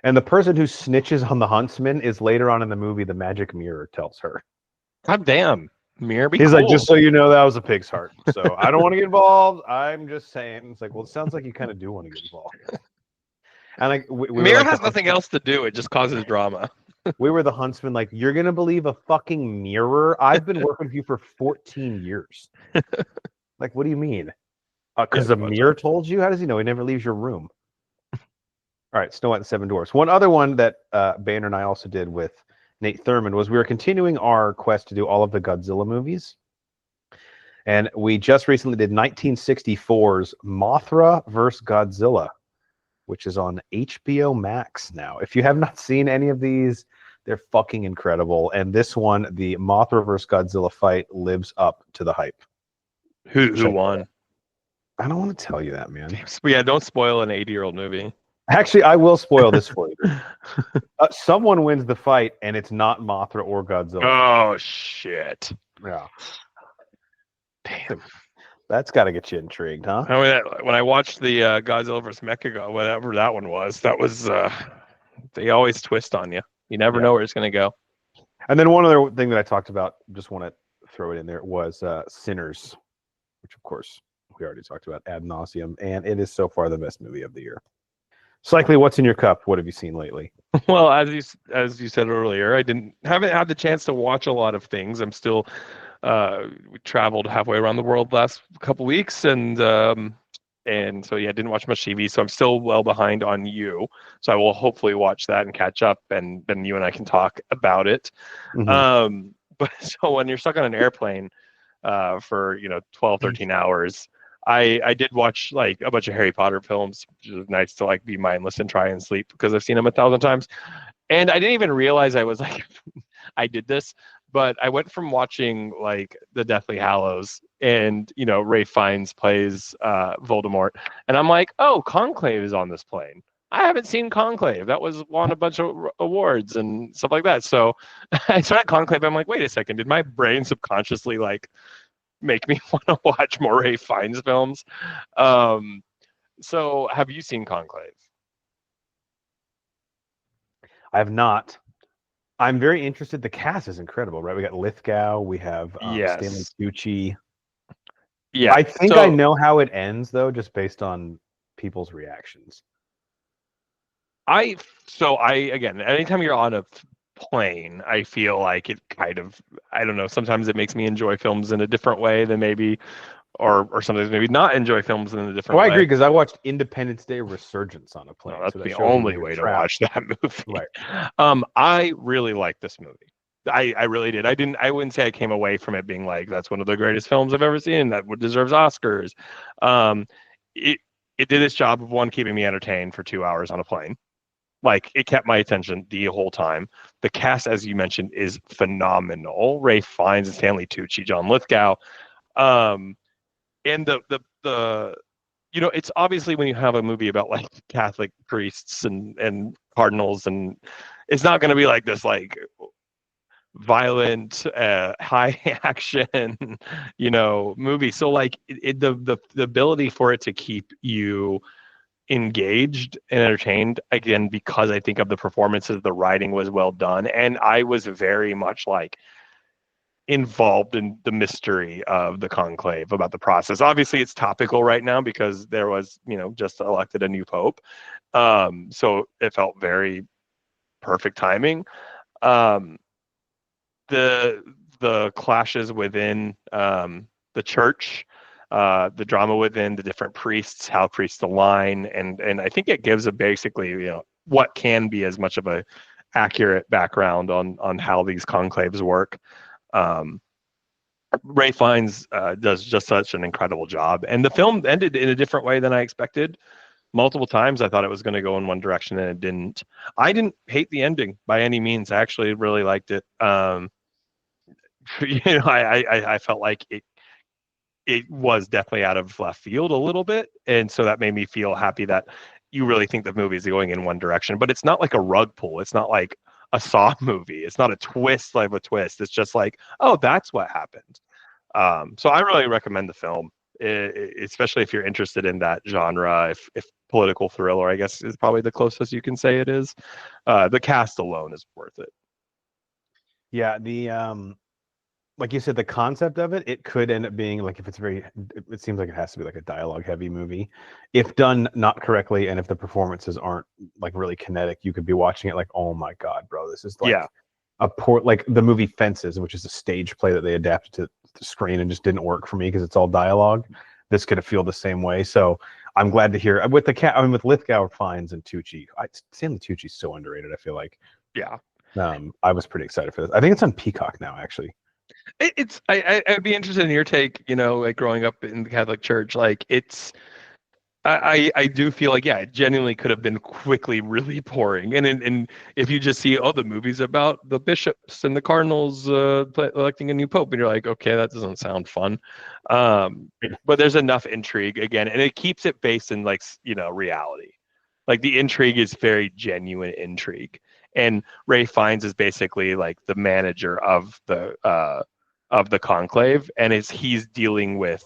And the person who snitches on the huntsman is later on in the movie the magic mirror tells her. God damn, mirror be He's cool. like, just so you know, that was a pig's heart. So I don't want to get involved. I'm just saying. It's like, well, it sounds like you kind of do want to get involved. And like, mirror has nothing else to do. It just causes drama. We were the huntsman, like, you're going to believe a fucking mirror? I've been working with you for 14 years. Like, what do you mean? Because a mirror told you? How does he know? He never leaves your room. All right, Snow White and the Seven Dwarfs. One other one that Banner and I also did with Nate Thurman was we were continuing our quest to do all of the Godzilla movies. And we just recently did 1964's Mothra vs. Godzilla, which is on HBO Max now. If you have not seen any of these, they're fucking incredible. And this one, the Mothra vs. Godzilla fight, lives up to the hype. Who won? I don't want to tell you that, man. Yeah, don't spoil an 80-year-old movie. Actually, I will spoil this for you. Someone wins the fight, and it's not Mothra or Godzilla. Oh, shit. Yeah. Damn. That's got to get you intrigued, huh? I mean, when I watched the Godzilla vs. Mecha, whatever that one was, that was they always twist on you. You never know where it's going to go. And then one other thing that I talked about, just want to throw it in there, was Sinners, which of course we already talked about ad nauseum, and it is so far the best movie of the year. Cycly, what's in your cup? What have you seen lately? Well, as you said earlier, I haven't had the chance to watch a lot of things. I'm still We traveled halfway around the world last couple weeks, and so yeah, didn't watch much TV. So I'm still well behind on You. So I will hopefully watch that and catch up, and then you and I can talk about it. But so when you're stuck on an airplane for 12, 13 hours, I did watch like a bunch of Harry Potter films, which is nice to like be mindless and try and sleep because I've seen them 1,000 times. And I didn't even realize I was like, I did this, but I went from watching like the Deathly Hallows and, Ralph Fiennes plays Voldemort. And I'm like, oh, Conclave is on this plane. I haven't seen Conclave. That won a bunch of awards and stuff like that. So I started Conclave. I'm like, wait a second. Did my brain subconsciously like make me want to watch more Ralph Fiennes films? So have you seen Conclave? I have not. I'm very interested. The cast is incredible, right? We got Lithgow. We have Stanley Tucci. Yeah. I think I know how it ends, though, just based on people's reactions. Again, anytime you're on a plane, I feel like it kind of, I don't know, sometimes it makes me enjoy films in a different way than maybe, or sometimes maybe not enjoy films in a different way. I agree, because I watched Independence Day Resurgence on a plane. No, that's the only way to watch that movie. Right. I really like this movie. I really did. I wouldn't say I came away from it being like, that's one of the greatest films I've ever seen, that deserves Oscars. It did its job of, one, keeping me entertained for 2 hours on a plane. Like, it kept my attention the whole time. The cast, as you mentioned, is phenomenal. Ralph Fiennes and Stanley Tucci, John Lithgow. And it's obviously, when you have a movie about like Catholic priests and cardinals, and it's not going to be like this like violent, high action, movie. So like the ability for it to keep you engaged and entertained, again, because I think of the performances, the writing was well done, and I was very much like involved in the mystery of the conclave, about the process. Obviously it's topical right now because there was, just elected a new pope. So it felt very perfect timing. The clashes within the church, the drama within the different priests, how priests align, and I think it gives a basically, what can be as much of a accurate background on how these conclaves work. Ralph Fiennes does just such an incredible job, and the film ended in a different way than I expected. Multiple times I thought it was going to go in one direction, and it didn't. I didn't hate the ending by any means. I actually really liked it. I felt like it was definitely out of left field a little bit, and so that made me feel happy that you really think the movie is going in one direction. But it's not like a rug pull. It's not like a Saw movie. It's not a twist like a twist. It's just like, oh, that's what happened. So I really recommend the film, especially if you're interested in that genre. If political thriller, I guess, is probably the closest you can say it is. The cast alone is worth it. Yeah, like you said, the concept of it could end up being like, if it's it seems like it has to be like a dialogue heavy movie. If done not correctly, and if the performances aren't like really kinetic, you could be watching it like, oh my God, bro, this is like a poor, like the movie Fences, which is a stage play that they adapted to the screen and just didn't work for me because it's all dialogue. This could feel the same way. So I'm glad to hear with with Lithgow, Fiennes, and Tucci. Stanley Tucci's so underrated, I feel like. Yeah. I was pretty excited for this. I think it's on Peacock now, actually. I'd be interested in your take, like growing up in the Catholic Church, like I do feel like, yeah, it genuinely could have been quickly really boring. And if you just see, the movie's about the bishops and the cardinals electing a new pope, and you're like, okay, that doesn't sound fun. But there's enough intrigue, again, and it keeps it based in like, reality. Like the intrigue is very genuine intrigue. And Ralph Fiennes is basically like the manager of the conclave, and he's dealing with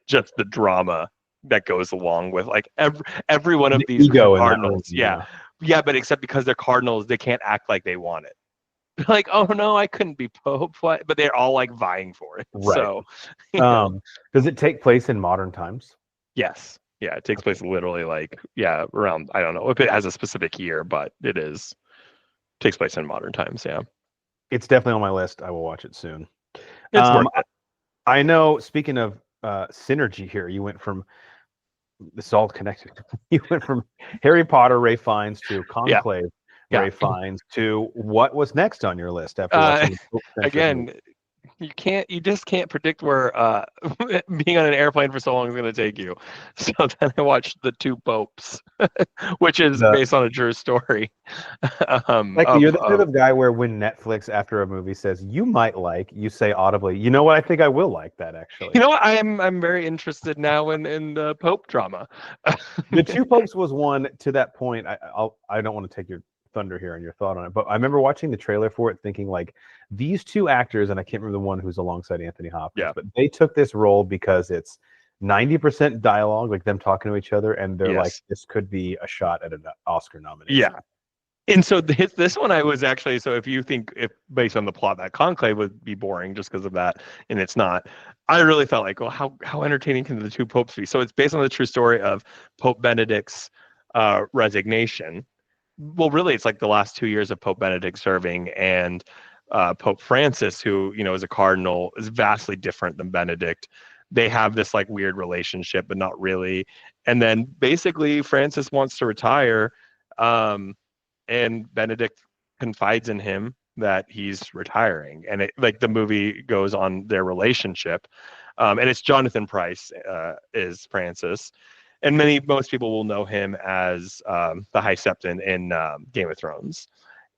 just the drama that goes along with like every one of these cardinals. Yeah, but except because they're cardinals, they can't act like they want it. Like, oh no, I couldn't be pope, but they're all like vying for it. Right. So, does it take place in modern times? Yes. Yeah, it takes place literally like, around, I don't know if it has a specific year, but takes place in modern times. Yeah, it's definitely on my list. I will watch it soon. It's worth it. I know. Speaking of synergy here, you went from this is all connected. You went from Harry Potter, Ray Fiennes, to Yeah, Conclave, yeah. Ray Fiennes, to what was next on your list after watching the Pope-centric movie? Again, you just can't predict where being on an airplane for so long is going to take you. So then I watched The Two Popes, which is The based on a true story. Like you're the type Of of guy where when Netflix after a movie says you might like, you say audibly, you know what, I think I will like that actually. you know what, I'm very interested now in the Pope drama. The Two Popes was one to that point. I don't want to take your thunder here and your thought on it, but I remember watching the trailer for it, thinking like these two actors, and I can't remember the one who's alongside Anthony Hopkins, Yeah. but they took this role because it's 90% dialogue, like them talking to each other, and they're like, Yes. this could be a shot at an Oscar nomination. Yeah. And so this one I was actually, so if you think if based on the plot that Conclave would be boring just because of that, and it's not, I really felt like, well, how entertaining can the two popes be? So it's based on the true story of Pope Benedict's resignation. Well, really, it's like the last 2 years of Pope Benedict serving, and Pope Francis, who is a cardinal, is vastly different than Benedict. They have this like weird relationship, but not really. And then basically Francis wants to retire. And Benedict confides in him that he's retiring, and it like the movie goes on their relationship, and it's Jonathan Pryce is Francis, and most people will know him as the High Septon in Game of Thrones,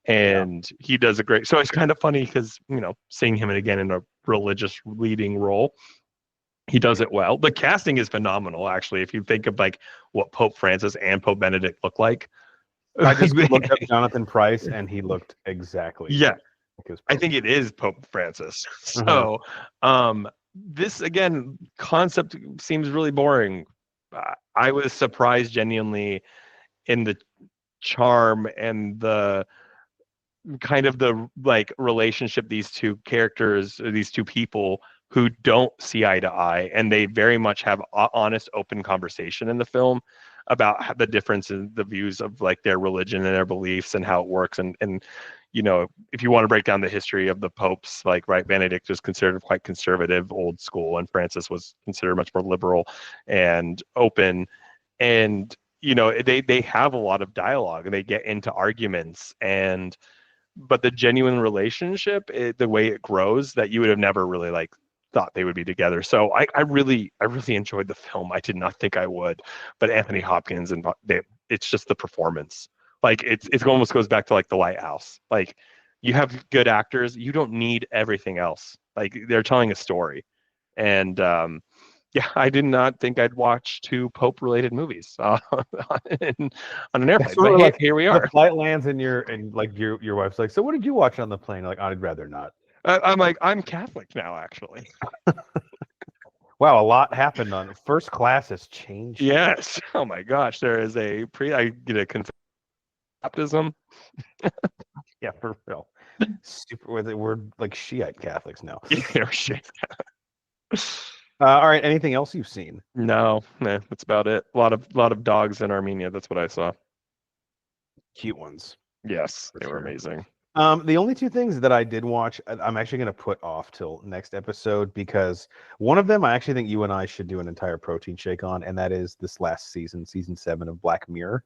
and he does a great. So it's kind of funny because seeing him again in a religious leading role. He does it well. The casting is phenomenal, actually. If you think of like what Pope Francis and Pope Benedict look like, I just looked up Jonathan Pryce, and he looked exactly. Yeah, like I think it is Pope Francis. So, this again concept seems really boring. I was surprised genuinely in the charm and the kind of the like relationship these two characters or these two people who don't see eye to eye, and they very much have honest open conversation in the film about the difference in the views of like their religion and their beliefs and how it works. And if you want to break down the history of the popes, like right, Benedict was considered quite conservative, old school, and Francis was considered much more liberal and open. And they have a lot of dialogue and they get into arguments, and but the genuine relationship, the way it grows, that you would have never really like thought they would be together. So I really enjoyed the film. I did not think I would, but Anthony Hopkins and it's just the performance. Like it almost goes back to like The Lighthouse. Like you have good actors, you don't need everything else. Like they're telling a story, and yeah, I did not think I'd watch two Pope-related movies on an airplane, but like, here we are. The flight lands, and your wife's like, "So what did you watch on the plane?" Like, I'd rather not. I'm like, I'm Catholic now, actually. Wow, a lot happened on first class has changed. Yes. Oh my gosh, there is I get a baptism. Yeah, for real. Super. We're like Shiite Catholics now. Yeah, shit. All right. Anything else you've seen? No, that's about it. A lot of dogs in Armenia. That's what I saw. Cute ones. Yes, For they were sure. amazing. The only two things that I did watch, I'm actually going to put off till next episode, because one of them I actually think you and I should do an entire protein shake on, and that is this last season, season 7 of Black Mirror.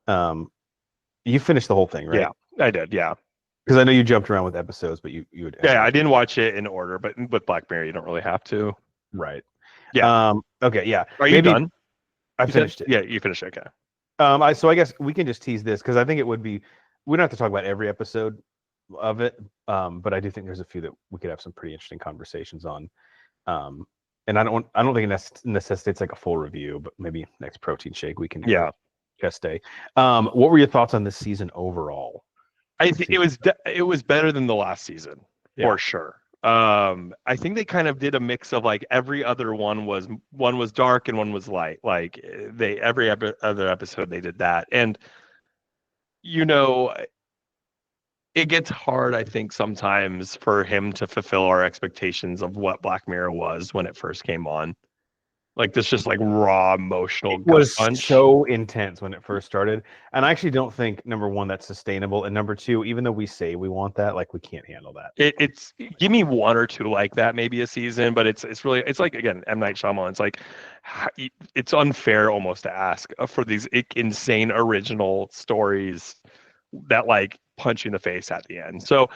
You finished the whole thing, right? Yeah, I did. Yeah, because I know you jumped around with episodes, but you would. Yeah, I didn't watch it in order, but with Black Mirror, you don't really have to. Right. Yeah. Okay. Yeah. Are you done? I finished it. Yeah, you finished it. Okay. So I guess we can just tease this, because I think it would be. We don't have to talk about every episode of it, but I do think there's a few that we could have some pretty interesting conversations on. And I don't think it necessitates like a full review, but maybe next protein shake we can. Yeah. Just day. What were your thoughts on this season overall? I think it was better than the last season, for sure. I think they kind of did a mix of like every other one was dark and one was light. Like every other episode they did that, and it gets hard, I think, sometimes for him to fulfill our expectations of what Black Mirror was when it first came on. Like this just like raw emotional It gut was punch. so intense when it first started, and I actually don't think number one that's sustainable, and number two, even though we say we want that, like we can't handle that. It's give me one or two like that maybe a season, but it's really it's like again M. Night Shyamalan. It's like it's unfair almost to ask for these insane original stories that like punch you in the face at the end. So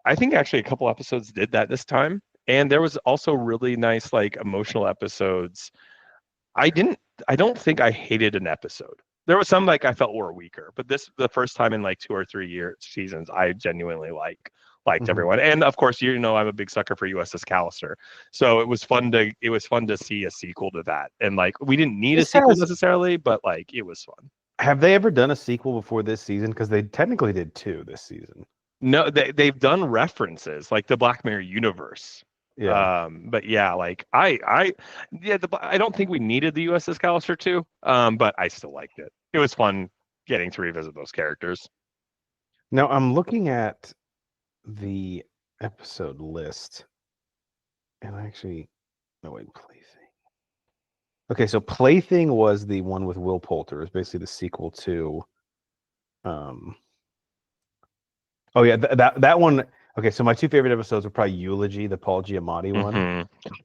I think actually a couple episodes did that this time, and there was also really nice like emotional episodes. I didn't. I don't think I hated an episode. There was some like I felt were weaker, but this the first time in like 2 or 3 seasons I genuinely liked Mhm. everyone. And of course, you know I'm a big sucker for USS Callister, so it was fun to see a sequel to that. And like we didn't need a This sequel has. necessarily, but like it was fun. Have they ever done a sequel before this season? Because they technically did two this season. No, they've done references like the Black Mirror universe. Yeah. But yeah, like yeah, I don't think we needed the USS Callister too. But I still liked it. It was fun getting to revisit those characters. Now I'm looking at the episode list, and I actually, no wait, Plaything. Okay, so Plaything was the one with Will Poulter. It was basically the sequel to. Um. Oh yeah, that one. Okay, so my two favorite episodes were probably Eulogy, the Paul Giamatti one,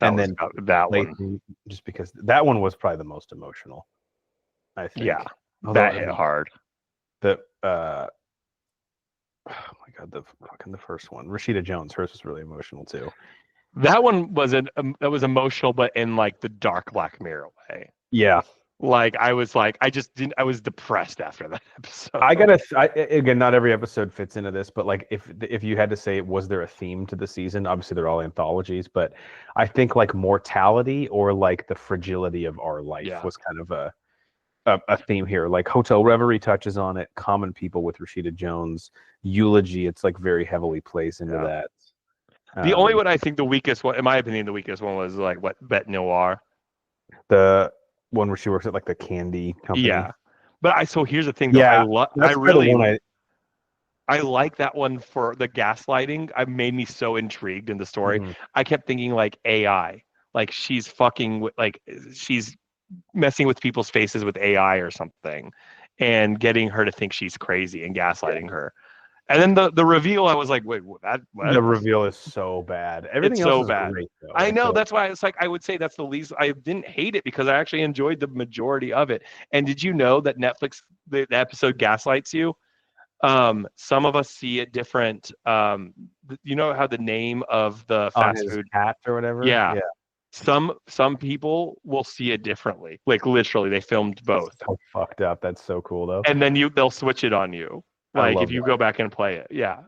That and was then that one. Plaything, just because that one was probably the most emotional. I think. Yeah, Although that hit hard. the oh my god, the first one, Rashida Jones, hers was really emotional too. That one was that was emotional, but in like the dark Black Mirror way. Yeah, Like I was like I just didn't. I was depressed after that episode. I again, not every episode fits into this, but like if you had to say, was there a theme to the season? Obviously, they're all anthologies, but I think like mortality or like the fragility of our life was kind of a theme here. Like Hotel Reverie touches on it. Common People with Rashida Jones, Eulogy, it's like very heavily plays into that. The only one I think the weakest one, in my opinion, the weakest one was like what Bette Noir. The one where she works at like the candy company. Yeah, but so here's the thing though. Yeah, I like that one for the gaslighting. It made me so intrigued in the story. Mm-hmm. I kept thinking like AI, like she's fucking with, like she's messing with people's faces with AI or something, and getting her to think she's crazy and gaslighting her. And then the reveal, I was like, wait, what? The reveal is so bad. Everything else is bad. great, though. I know. That's why it's like I would say that's the least. I didn't hate it because I actually enjoyed the majority of it. And did you know that Netflix the episode gaslights you? Some of us see it different. You know how the name of the fast food cat or whatever? Yeah. Some people will see it differently. Like literally, they filmed both. That's so fucked up. That's so cool though. And then they'll switch it on you. Like if you go back and play it. Yeah.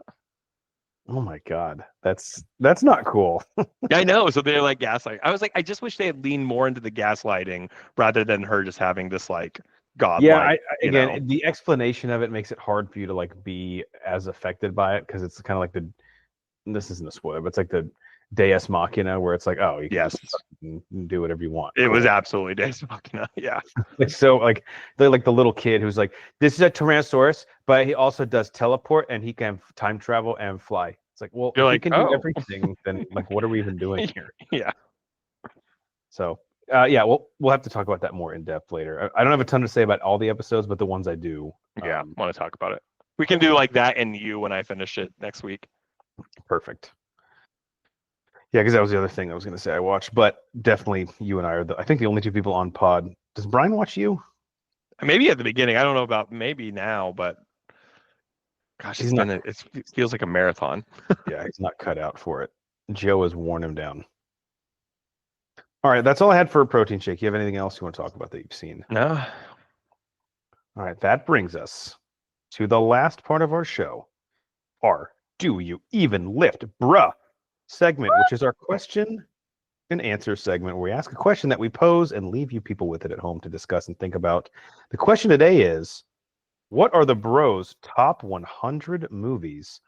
Oh my god. That's not cool. I know. So they're like gaslighting. I was like, I just wish they had leaned more into the gaslighting rather than her just having this like god. Yeah, again, the explanation of it makes it hard for you to like be as affected by it because it's kind of like this isn't a spoiler, but it's like the Deus Machina where it's like, oh, you can just do whatever you want. It was absolutely Deus Machina. Yeah. So like they're like the little kid who's like, this is a Tyrannosaurus, but he also does teleport and he can time travel and fly. It's like, well, if he can do everything, then like what are we even doing here? Yeah. So yeah, we'll have to talk about that more in depth later. I don't have a ton to say about all the episodes, but the ones I do. Yeah, want to talk about it. We can do like that and you when I finish it next week. Perfect. Yeah, because that was the other thing I was going to say I watched, but definitely you and I are I think the only two people on pod. Does Brian watch you? Maybe at the beginning. I don't know about maybe now, but gosh, it feels like a marathon. Yeah, he's not cut out for it. Joe has worn him down. All right, that's all I had for a protein shake. You have anything else you want to talk about that you've seen? No. All right, that brings us to the last part of our show. Our Do You Even Lift, Bruh segment, which is our question and answer segment where we ask a question that we pose and leave you people with it at home to discuss and think about. The question today is, what are the bros' top 100 movies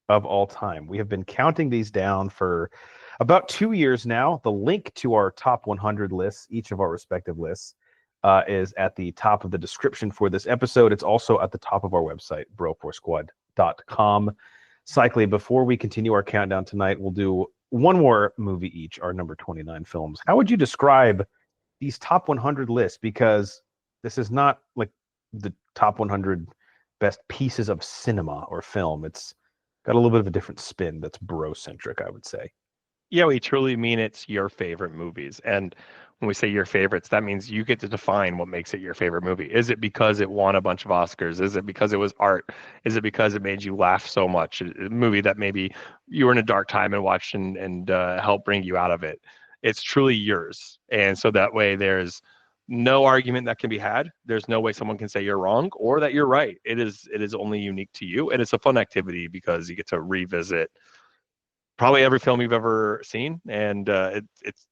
of all time? We have been counting these down for about 2 years now. The link to our top 100 lists, each of our respective lists, is at the top of the description for this episode. It's also at the top of our website, bro4squad.com. Cycling, before we continue our countdown tonight, we'll do one more movie each, our number 29 films. How would you describe these top 100 lists, because this is not like the top 100 best pieces of cinema or film. It's got a little bit of a different spin that's bro-centric, I would say. Yeah, we truly mean it's your favorite movies. And when we say your favorites, that means you get to define what makes it your favorite movie. Is it because it won a bunch of Oscars? Is it because it was art? Is it because it made you laugh so much? A movie that maybe you were in a dark time and watched and helped bring you out of it. It's truly yours. And so that way there's no argument that can be had. There's no way someone can say you're wrong or that you're right. It is only unique to you. And it's a fun activity because you get to revisit probably every film you've ever seen, and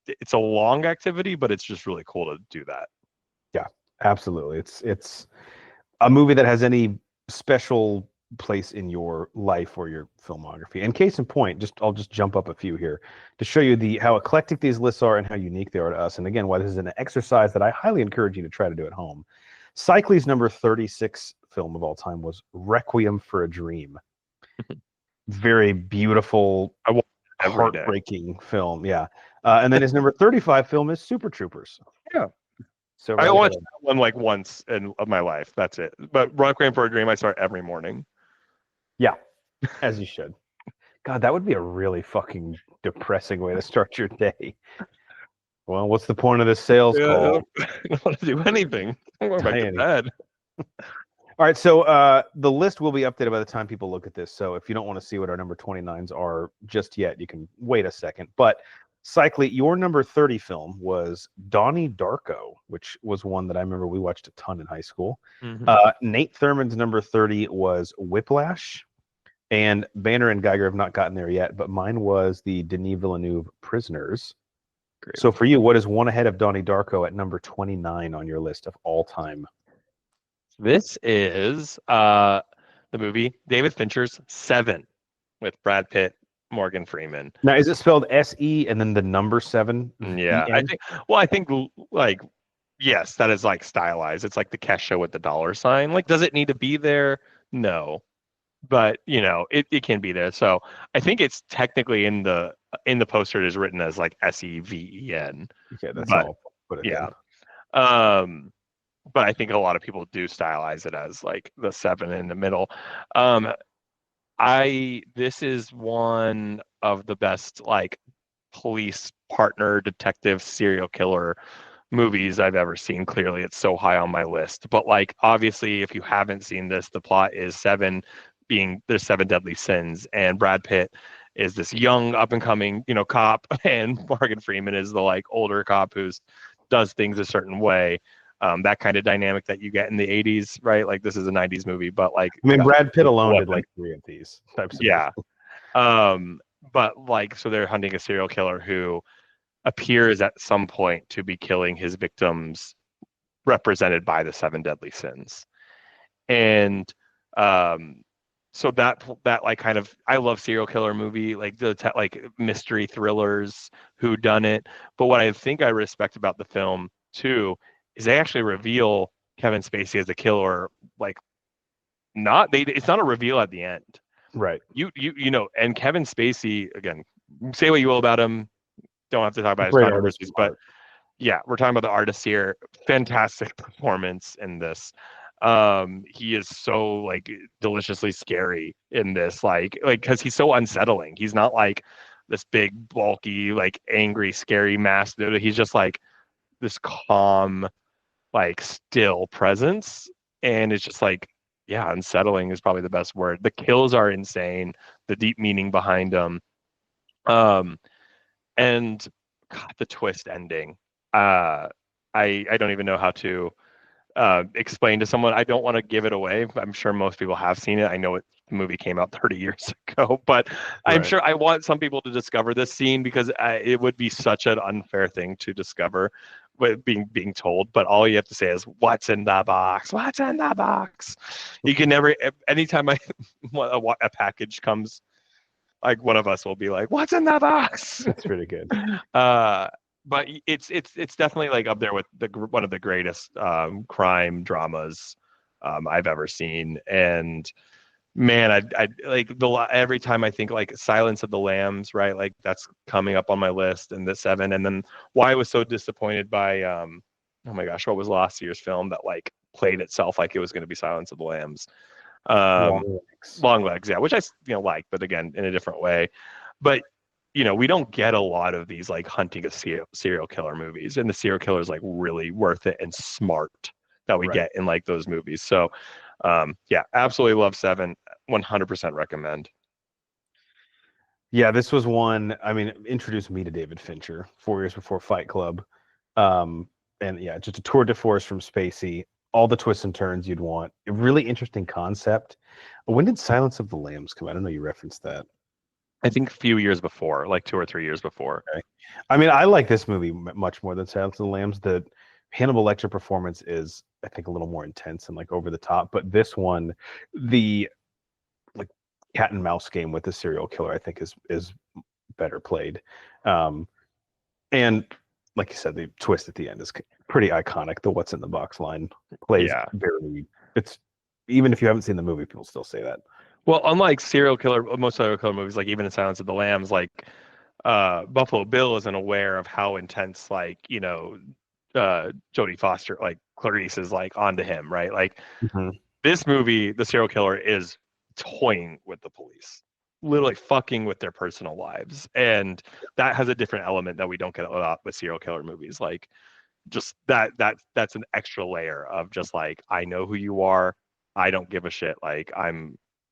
it's a long activity, but it's just really cool to do that. Yeah, absolutely. It's a movie that has any special place in your life or your filmography. And case in point, I'll just jump up a few here to show you how eclectic these lists are and how unique they are to us. And again, why this is an exercise that I highly encourage you to try to do at home. Cycli's number 36 film of all time was Requiem for a Dream. Very beautiful, heartbreaking film. Yeah. And then his number 35 film is Super Troopers. Yeah. So I watched that one like once in my life. That's it. But Requiem for a Dream, I start every morning. Yeah, as you should. God, that would be a really fucking depressing way to start your day. Well, what's the point of this sales call? I don't want to do anything. I'm going back to bed. All right, so the list will be updated by the time people look at this. So if you don't want to see what our number 29s are just yet, you can wait a second. But Cycly, your number 30 film was Donnie Darko, which was one that I remember we watched a ton in high school. Mm-hmm. Nate Thurman's number 30 was Whiplash. And Banner and Geiger have not gotten there yet, but mine was the Denis Villeneuve Prisoners. Great. So for you, what is one ahead of Donnie Darko at number 29 on your list of all time? This is the movie David Fincher's Seven with Brad Pitt, Morgan Freeman. Now, is it spelled S-E and then the number 7? Yeah, E-N? I think like, yes, that is like stylized. It's like the Kesha with the dollar sign. Like, does it need to be there? No. But it can be there. So I think it's technically in the poster it is written as like S-E-V-E-N. Okay, that's all. Put it yeah. But I think a lot of people do stylize it as like the 7 in the middle. This is one of the best like police partner detective serial killer movies I've ever seen. Clearly, it's so high on my list. But like obviously, if you haven't seen this, the plot is there's 7 deadly sins, and Brad Pitt is this young up and coming cop, and Morgan Freeman is the like older cop who does things a certain way. That kind of dynamic that you get in the 80s, right? Like this is a 90s movie, but like Brad Pitt alone did like 3 of these types of movies. But like so they're hunting a serial killer who appears at some point to be killing his victims represented by the 7 deadly sins. And so that like kind of, I love serial killer movie, like like mystery thrillers, who done it. But what I think I respect about the film too is they actually reveal Kevin Spacey as a killer. Like it's not a reveal at the end. Right. And Kevin Spacey, again, say what you will about him, don't have to talk about his controversies, but yeah, we're talking about the artist here. Fantastic performance in this. He is so like deliciously scary in this, like because he's so unsettling. He's not like this big, bulky, like angry, scary mask. He's just like this calm, like still presence, and it's just like, yeah, unsettling is probably the best word. The kills are insane, the deep meaning behind them, and God, the twist ending. I don't even know how to explain to someone. I don't want to give it away. I'm sure most people have seen it. I know the movie came out 30 years ago, but I'm sure I want some people to discover this scene because it would be such an unfair thing to discover with being told. But all you have to say is, "What's in the box? What's in the box?" You can never. Anytime a package comes, like one of us will be like, "What's in the box?" That's pretty good. But it's definitely like up there with one of the greatest crime dramas I've ever seen, and Man, I like every time I think like Silence of the Lambs, right? Like that's coming up on my list, and the Seven, and then why I was so disappointed by oh my gosh, what was last year's film that like played itself like it was going to be Silence of the Lambs? Um, Long legs. Long Legs, yeah, which I like, but again in a different way. But we don't get a lot of these like hunting a serial killer movies, and the serial killer is like really worth it and smart that we Right. get in like those movies. So yeah, absolutely love Seven. 100% recommend. Yeah, this was one. I mean, introduced me to David Fincher 4 years before Fight Club, and yeah, just a tour de force from Spacey. All the twists and turns you'd want. A really interesting concept. When did Silence of the Lambs come out? I don't know you referenced that. I think a few years before, like 2 or 3 years before. Okay. I mean, I like this movie much more than Silence of the Lambs. The Hannibal Lecter performance is, I think, a little more intense and like over the top. But this one, the like cat and mouse game with the serial killer, I think is better played. And like you said, the twist at the end is pretty iconic. The "what's in the box" line plays very. It's even if you haven't seen the movie, people still say that. Well, unlike most serial killer movies, like even in Silence of the Lambs, like Buffalo Bill isn't aware of how intense, like Jodie Foster, like Clarice, is like onto him, right? Like this movie, the serial killer is toying with the police, literally fucking with their personal lives, and that has a different element that we don't get a lot with serial killer movies. Like just that's an extra layer of just like, I know who you are, I don't give a shit, like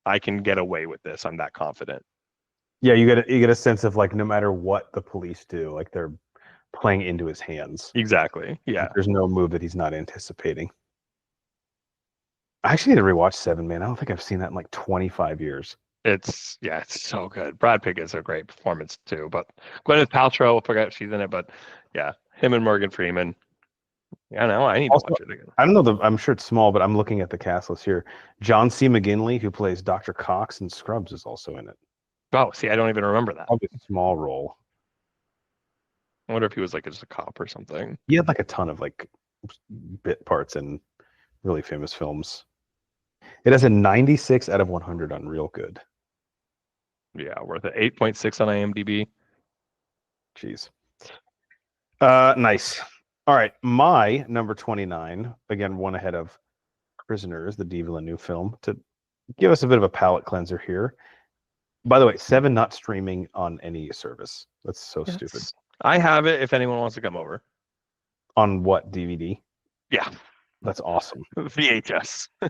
I can get away with this, I'm that confident. Yeah, you get a sense of like no matter what the police do, like they're playing into his hands. Exactly. Yeah. There's no move that he's not anticipating. I actually need to rewatch Seven, man. I don't think I've seen that in like 25 years. It's so good. Brad Pitt is a great performance too, but Gwyneth Paltrow, I forgot she's in it, but yeah, him and Morgan Freeman. Yeah, no, I need to watch it again. I don't know. I'm sure it's small, but I'm looking at the cast list here. John C. McGinley, who plays Dr. Cox in Scrubs, is also in it. Oh, see, I don't even remember that. Probably a small role. I wonder if he was like just a cop or something. He had like a ton of like bit parts in really famous films. It has a 96 out of 100 on Real Good. Yeah, worth it. 8.6 on IMDb. Jeez. Nice. All right, my number 29, again, one ahead of Prisoners, the Denis Villeneuve film, to give us a bit of a palate cleanser here. By the way, Seven not streaming on any service. That's so stupid. I have it if anyone wants to come over. On what, DVD? Yeah. That's awesome. VHS. I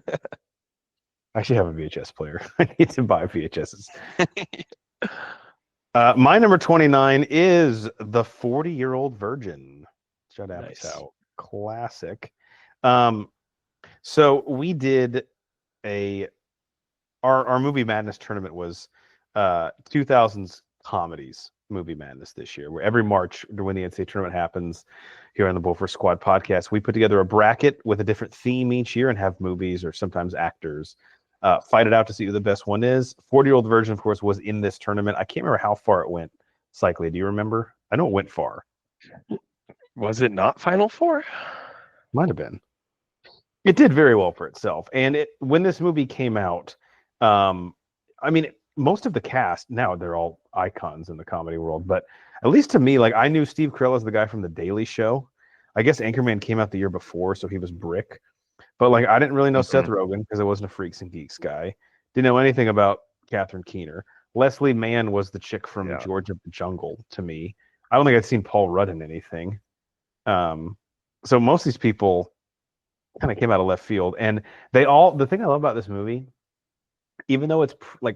actually have a VHS player. I need to buy VHSs. My number 29 is The 40-Year-Old Virgin. Judd Apatow. Classic. So we did our Movie Madness tournament was 2000s comedies Movie Madness this year, where every March when the NCAA tournament happens here on the Bull First Squad podcast, we put together a bracket with a different theme each year and have movies or sometimes actors fight it out to see who the best one is. 40-Year-Old Virgin, of course, was in this tournament. I can't remember how far it went. Cycly, do you remember? I know it went far. Was it not Final Four? Might have been. It did very well for itself. And when this movie came out, I mean, most of the cast, now they're all icons in the comedy world, but at least to me, like I knew Steve Carell as the guy from The Daily Show. I guess Anchorman came out the year before, so he was Brick. But like I didn't really know Seth Rogen because I wasn't a Freaks and Geeks guy. Didn't know anything about Catherine Keener. Leslie Mann was the chick from George of the Jungle to me. I don't think I'd seen Paul Rudd in anything. So most of these people kind of came out of left field, and the thing I love about this movie, even though it's like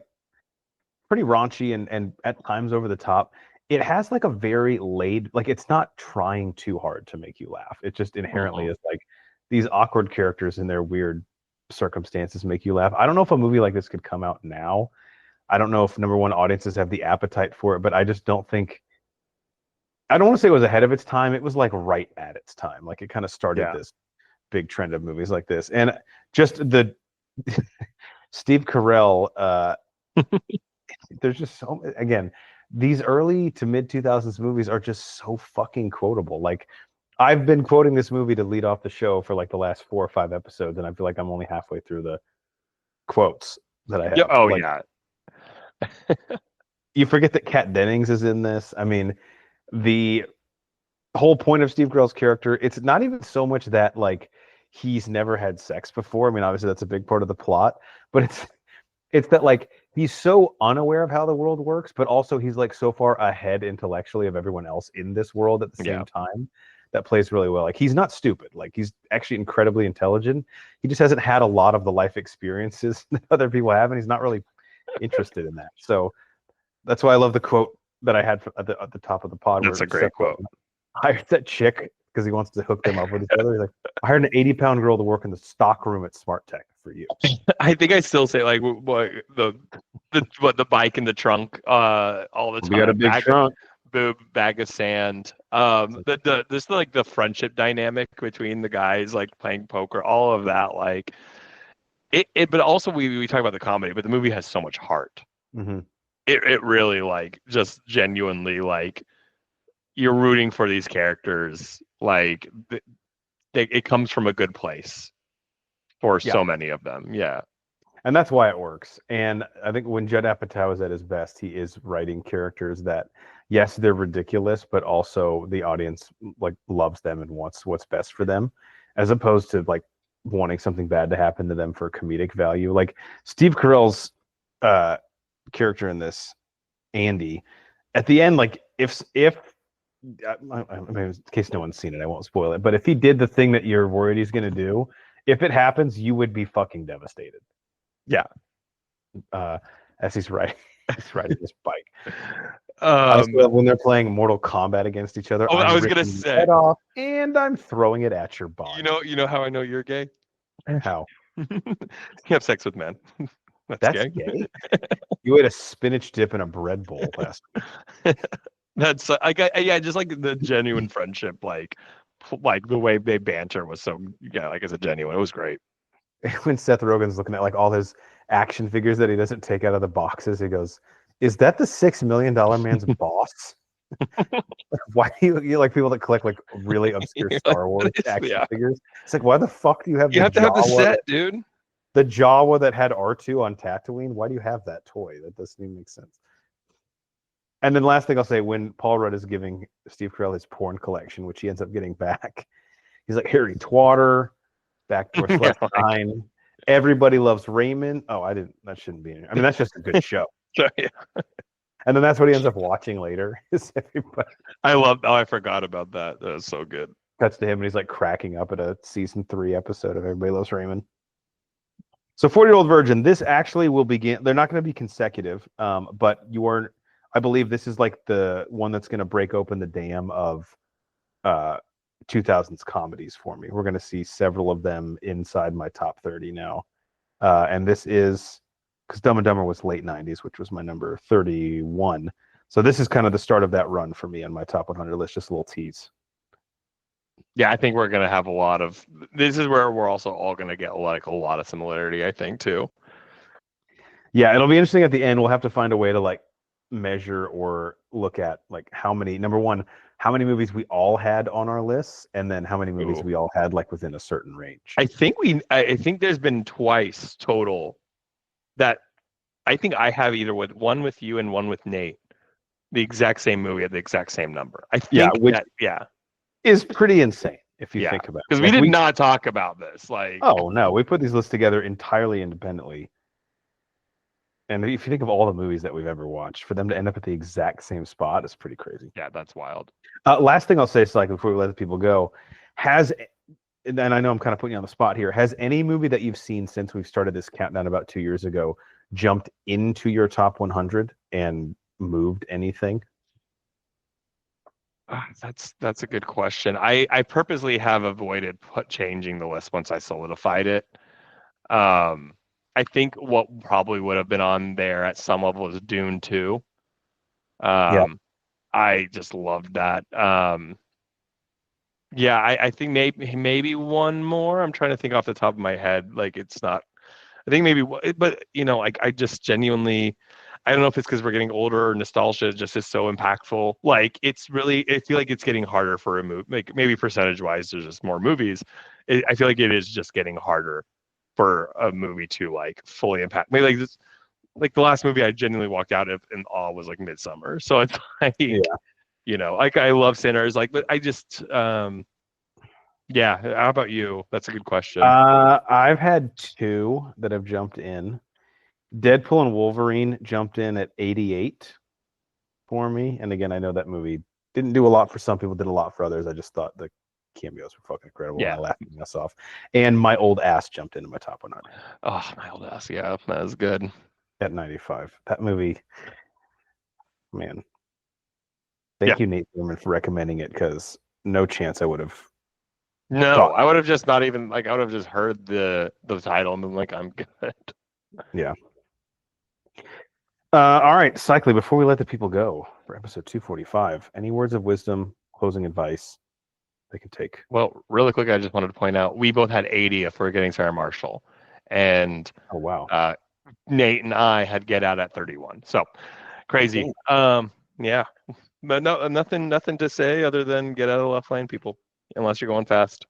pretty raunchy and at times over the top, it has like a very like it's not trying too hard to make you laugh. It just inherently is like these awkward characters in their weird circumstances make you laugh. I don't know if a movie like this could come out now. I don't know if number one audiences have the appetite for it, but I just don't think. I don't want to say it was ahead of its time. It was like right at its time. Like it kind of started this big trend of movies like this, and just the Steve Carell. There's just so again, these early to mid 2000s movies are just so fucking quotable. Like I've been quoting this movie to lead off the show for like the last 4 or 5 episodes, and I feel like I'm only halfway through the quotes. that I have. Yeah. Oh Like, yeah. you forget that Kat Dennings is in this. I mean, the whole point of Steve Carell's character, it's not even so much that like he's never had sex before. I mean, obviously that's a big part of the plot, but it's that like he's so unaware of how the world works, but also he's like so far ahead intellectually of everyone else in this world at the same time. That plays really well. Like he's not stupid. Like he's actually incredibly intelligent. He just hasn't had a lot of the life experiences that other people have, and he's not really interested in that. So that's why I love the quote that I had at the top of the pod. That's where a great Seth quote. hired that chick because he wants to hook them up with each other. He's like, I hired an 80-pound girl to work in the stock room at Smart Tech for you. I think I still say like what the bike in the trunk all the time. We got a big trunk. Bag of sand. This like the friendship dynamic between the guys like playing poker, all of that, like it but also we talk about the comedy, but the movie has so much heart. Mm-hmm. It really like just genuinely like you're rooting for these characters, like it comes from a good place for so many of them. Yeah. And that's why it works. And I think when Judd Apatow is at his best, he is writing characters that, yes, they're ridiculous, but also the audience like loves them and wants what's best for them, as opposed to like wanting something bad to happen to them for comedic value. Like Steve Carell's character in this, Andy, at the end, like if I mean, in case no one's seen it, I won't spoil it. But if he did the thing that you're worried he's going to do, if it happens, you would be fucking devastated. Yeah. As he's riding his bike. I also love when they're playing Mortal Kombat against each other. I was gonna say, head off, and I'm throwing it at your body. You know how I know you're gay? How? You have sex with men. That's gay. You ate a spinach dip in a bread bowl last week. That's just like the genuine friendship, like the way they banter was so like it's a genuine. It was great. When Seth Rogen's looking at like all his action figures that he doesn't take out of the boxes, he goes, "Is that the $6 million man's boss?" Why do you like people that collect like really obscure Star Wars action figures? It's like, why the fuck do you have? You have to have the set, dude. The Jawa that had R2 on Tatooine. Why do you have that toy? That doesn't even make sense. And then last thing I'll say, when Paul Rudd is giving Steve Carell his porn collection, which he ends up getting back, he's like, Harry Twatter, Backdoor Slut, Everybody Loves Raymond. Oh, that shouldn't be in here. I mean, that's just a good show. Yeah. And then that's what he ends up watching later. Is everybody. I forgot about that. That was so good. Cuts to him and he's like cracking up at a season 3 episode of Everybody Loves Raymond. So 40-Year-Old Virgin, this actually will begin. They're not going to be consecutive, but I believe this is like the one that's going to break open the dam of 2000s comedies for me. We're going to see several of them inside my top 30 now. And this is because Dumb and Dumber was late 90s, which was my number 31. So this is kind of the start of that run for me on my top 100 list, just a little tease. Yeah, I think we're going to have a lot of, this is where we're also all going to get like a lot of similarity, I think, too. Yeah, it'll be interesting at the end. We'll have to find a way to like measure or look at like number one, how many movies we all had on our lists, and then how many movies we all had like within a certain range. I think there's been twice total that I think I have either with one with you and one with Nate, the exact same movie at the exact same number. I think is pretty insane if you think about it. Because we did not talk about this. Like, oh no, we put these lists together entirely independently. And if you think of all the movies that we've ever watched, for them to end up at the exact same spot is pretty crazy. Yeah, that's wild. Last thing I'll say, so like before we let people go, and I know I'm kind of putting you on the spot here, has any movie that you've seen since we've started this countdown about 2 years ago jumped into your top 100 and moved anything? That's a good question. I purposely have avoided changing the list once I solidified it. I think what probably would have been on there at some level is Dune 2. I just loved that. I think maybe one more. I'm trying to think off the top of my head. Like it's not. I think maybe, but like I just genuinely. I don't know if it's because we're getting older or nostalgia just is so impactful. Like it's really, I feel like it's getting harder for a movie. Like maybe percentage wise, there's just more movies. I feel like it is just getting harder for a movie to like fully impact me. Like this, like the last movie I genuinely walked out of in awe was like Midsummer. So it's like, you know, like I love Sinners, like, but I just, yeah. How about you? That's a good question. I've had two that have jumped in. Deadpool and Wolverine jumped in at 88 for me. And again, I know that movie didn't do a lot for some people, did a lot for others. I just thought the cameos were fucking incredible. Yeah. And I laughed my ass off. And My Old Ass jumped into my top 100. Oh, My Old Ass. Yeah, that was good. At 95. That movie, man. Thank you, Nate Thurman, for recommending it, because no chance I would have. No, I would have just not even like I would have just heard the title and been like, I'm good. Yeah. All right, Cycly, before we let the people go for episode 245, any words of wisdom, closing advice they can take? Well, really quick, I just wanted to point out we both had 80 for Getting Sarah Marshall, and oh wow, Nate and I had Get Out at 31. So crazy. Yeah, but no, nothing to say other than get out of the left lane, people, unless you're going fast.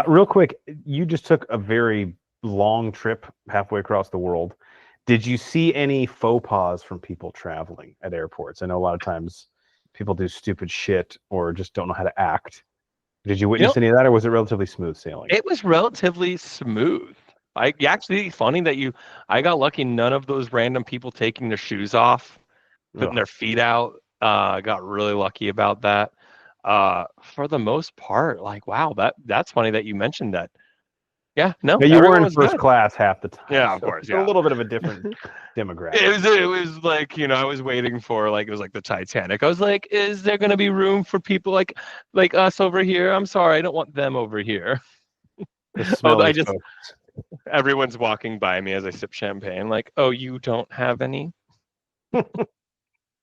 Real quick, you just took a very long trip halfway across the world. Did you see any faux pas from people traveling at airports? I know a lot of times people do stupid shit or just don't know how to act. Did you witness any of that, or was it relatively smooth sailing? It was relatively smooth. Actually, funny that I got lucky. None of those random people taking their shoes off, putting their feet out. I got really lucky about that. For the most part, like, wow, that's funny that you mentioned that. Yeah, no, you were in first class half the time. Yeah, of course. Yeah, a little bit of a different demographic. It was like, you know, I was waiting for like it was like the Titanic. I was like, is there going to be room for people like us over here? I'm sorry, I don't want them over here. Everyone's walking by me as I sip champagne. Like, oh, you don't have any?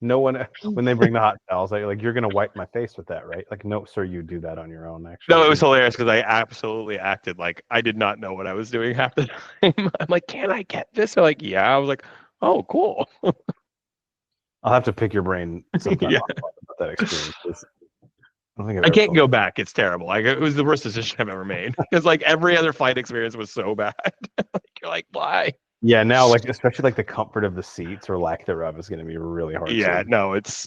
No one, when they bring the hot towels, like you're gonna wipe my face with that, right? Like, no, sir, you do that on your own. Actually, no, it was hilarious because I absolutely acted like I did not know what I was doing half the time. I'm like, can I get this? They're like, yeah. I was like, oh, cool. I'll have to pick your brain sometime about that experience. I can't go back. It's terrible. Like, it was the worst decision I've ever made because like every other flight experience was so bad. Like, you're like, why? Yeah, now like especially like the comfort of the seats or lack thereof is going to be really hard. Yeah, no, it's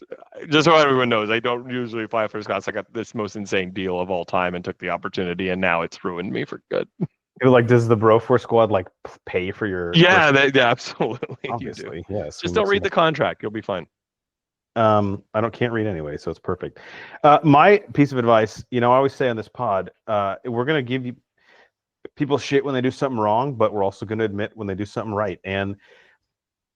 just so everyone knows. I don't usually fly first class. I got this most insane deal of all time and took the opportunity, and now it's ruined me for good. Like, does the Bro Force Squad like pay for your? Yeah, absolutely. Obviously, yes. Just don't read the contract. You'll be fine. Can't read anyway, so it's perfect. My piece of advice, you know, I always say on this pod, we're going to give you people shit when they do something wrong, but we're also going to admit when they do something right. And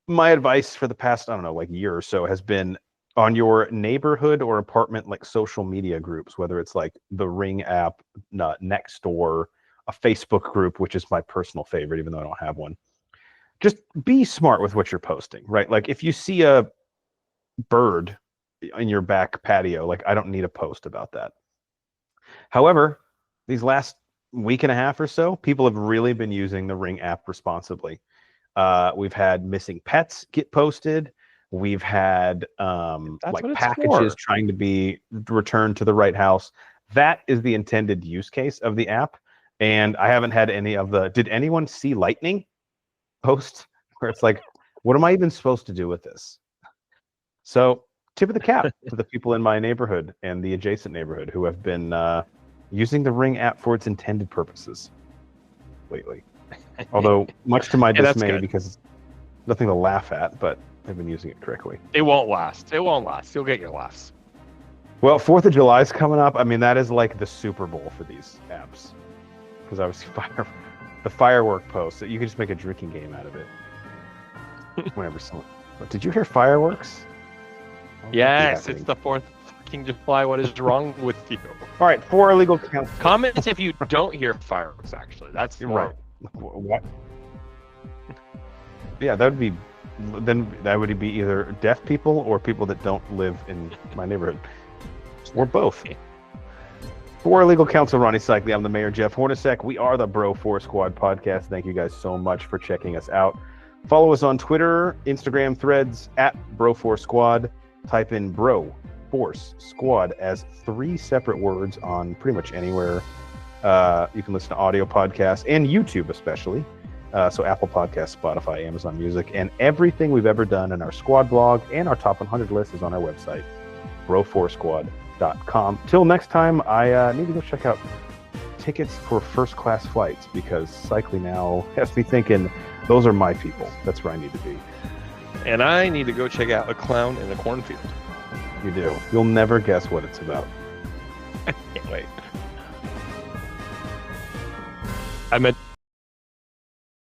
my advice for the past, I don't know, like year or so has been on your neighborhood or apartment, like social media groups, whether it's like the Ring app, Nextdoor, a Facebook group, which is my personal favorite, even though I don't have one. Just be smart with what you're posting, right? Like if you see a bird in your back patio, like I don't need a post about that. However, these last week and a half or so, people have really been using the Ring app responsibly. We've had missing pets get posted. We've had like packages trying to be returned to the right house. That is the intended use case of the app. And I haven't had any of the, did anyone see Lightning post where it's like, what am I even supposed to do with this? So tip of the cap to the people in my neighborhood and the adjacent neighborhood who have been using the Ring app for its intended purposes lately. Although much to my dismay, because it's nothing to laugh at, but I've been using it correctly. It won't last. It won't last. You'll get your laughs. Well, 4th of July is coming up. I mean, that is like the Super Bowl for these apps. Because obviously the firework post, you can just make a drinking game out of it. Whenever someone... But did you hear fireworks? Yes, it's the 4th fucking July. What is wrong with you? All right, for our legal counsel. Comments if you don't hear fireworks, actually. That's right. What? Yeah, that would be... Then that would be either deaf people or people that don't live in my neighborhood. Or both. For our legal counsel, Ronnie Cycli, I'm the mayor, Jeff Hornacek. We are the Bro Force Squad podcast. Thank you guys so much for checking us out. Follow us on Twitter, Instagram, Threads, at Bro Force Squad. Type in Bro Force Squad as 3 separate words on pretty much anywhere You can listen to audio podcasts and YouTube especially. So Apple Podcasts, Spotify, Amazon Music, and everything we've ever done in our squad blog and our top 100 list is on our website, bro4squad.com. Till next time, I need to go check out tickets for first-class flights because Cycling Now has me thinking those are my people. That's where I need to be. And I need to go check out A Clown in the Cornfield. You do. You'll never guess what it's about. Can't wait. I meant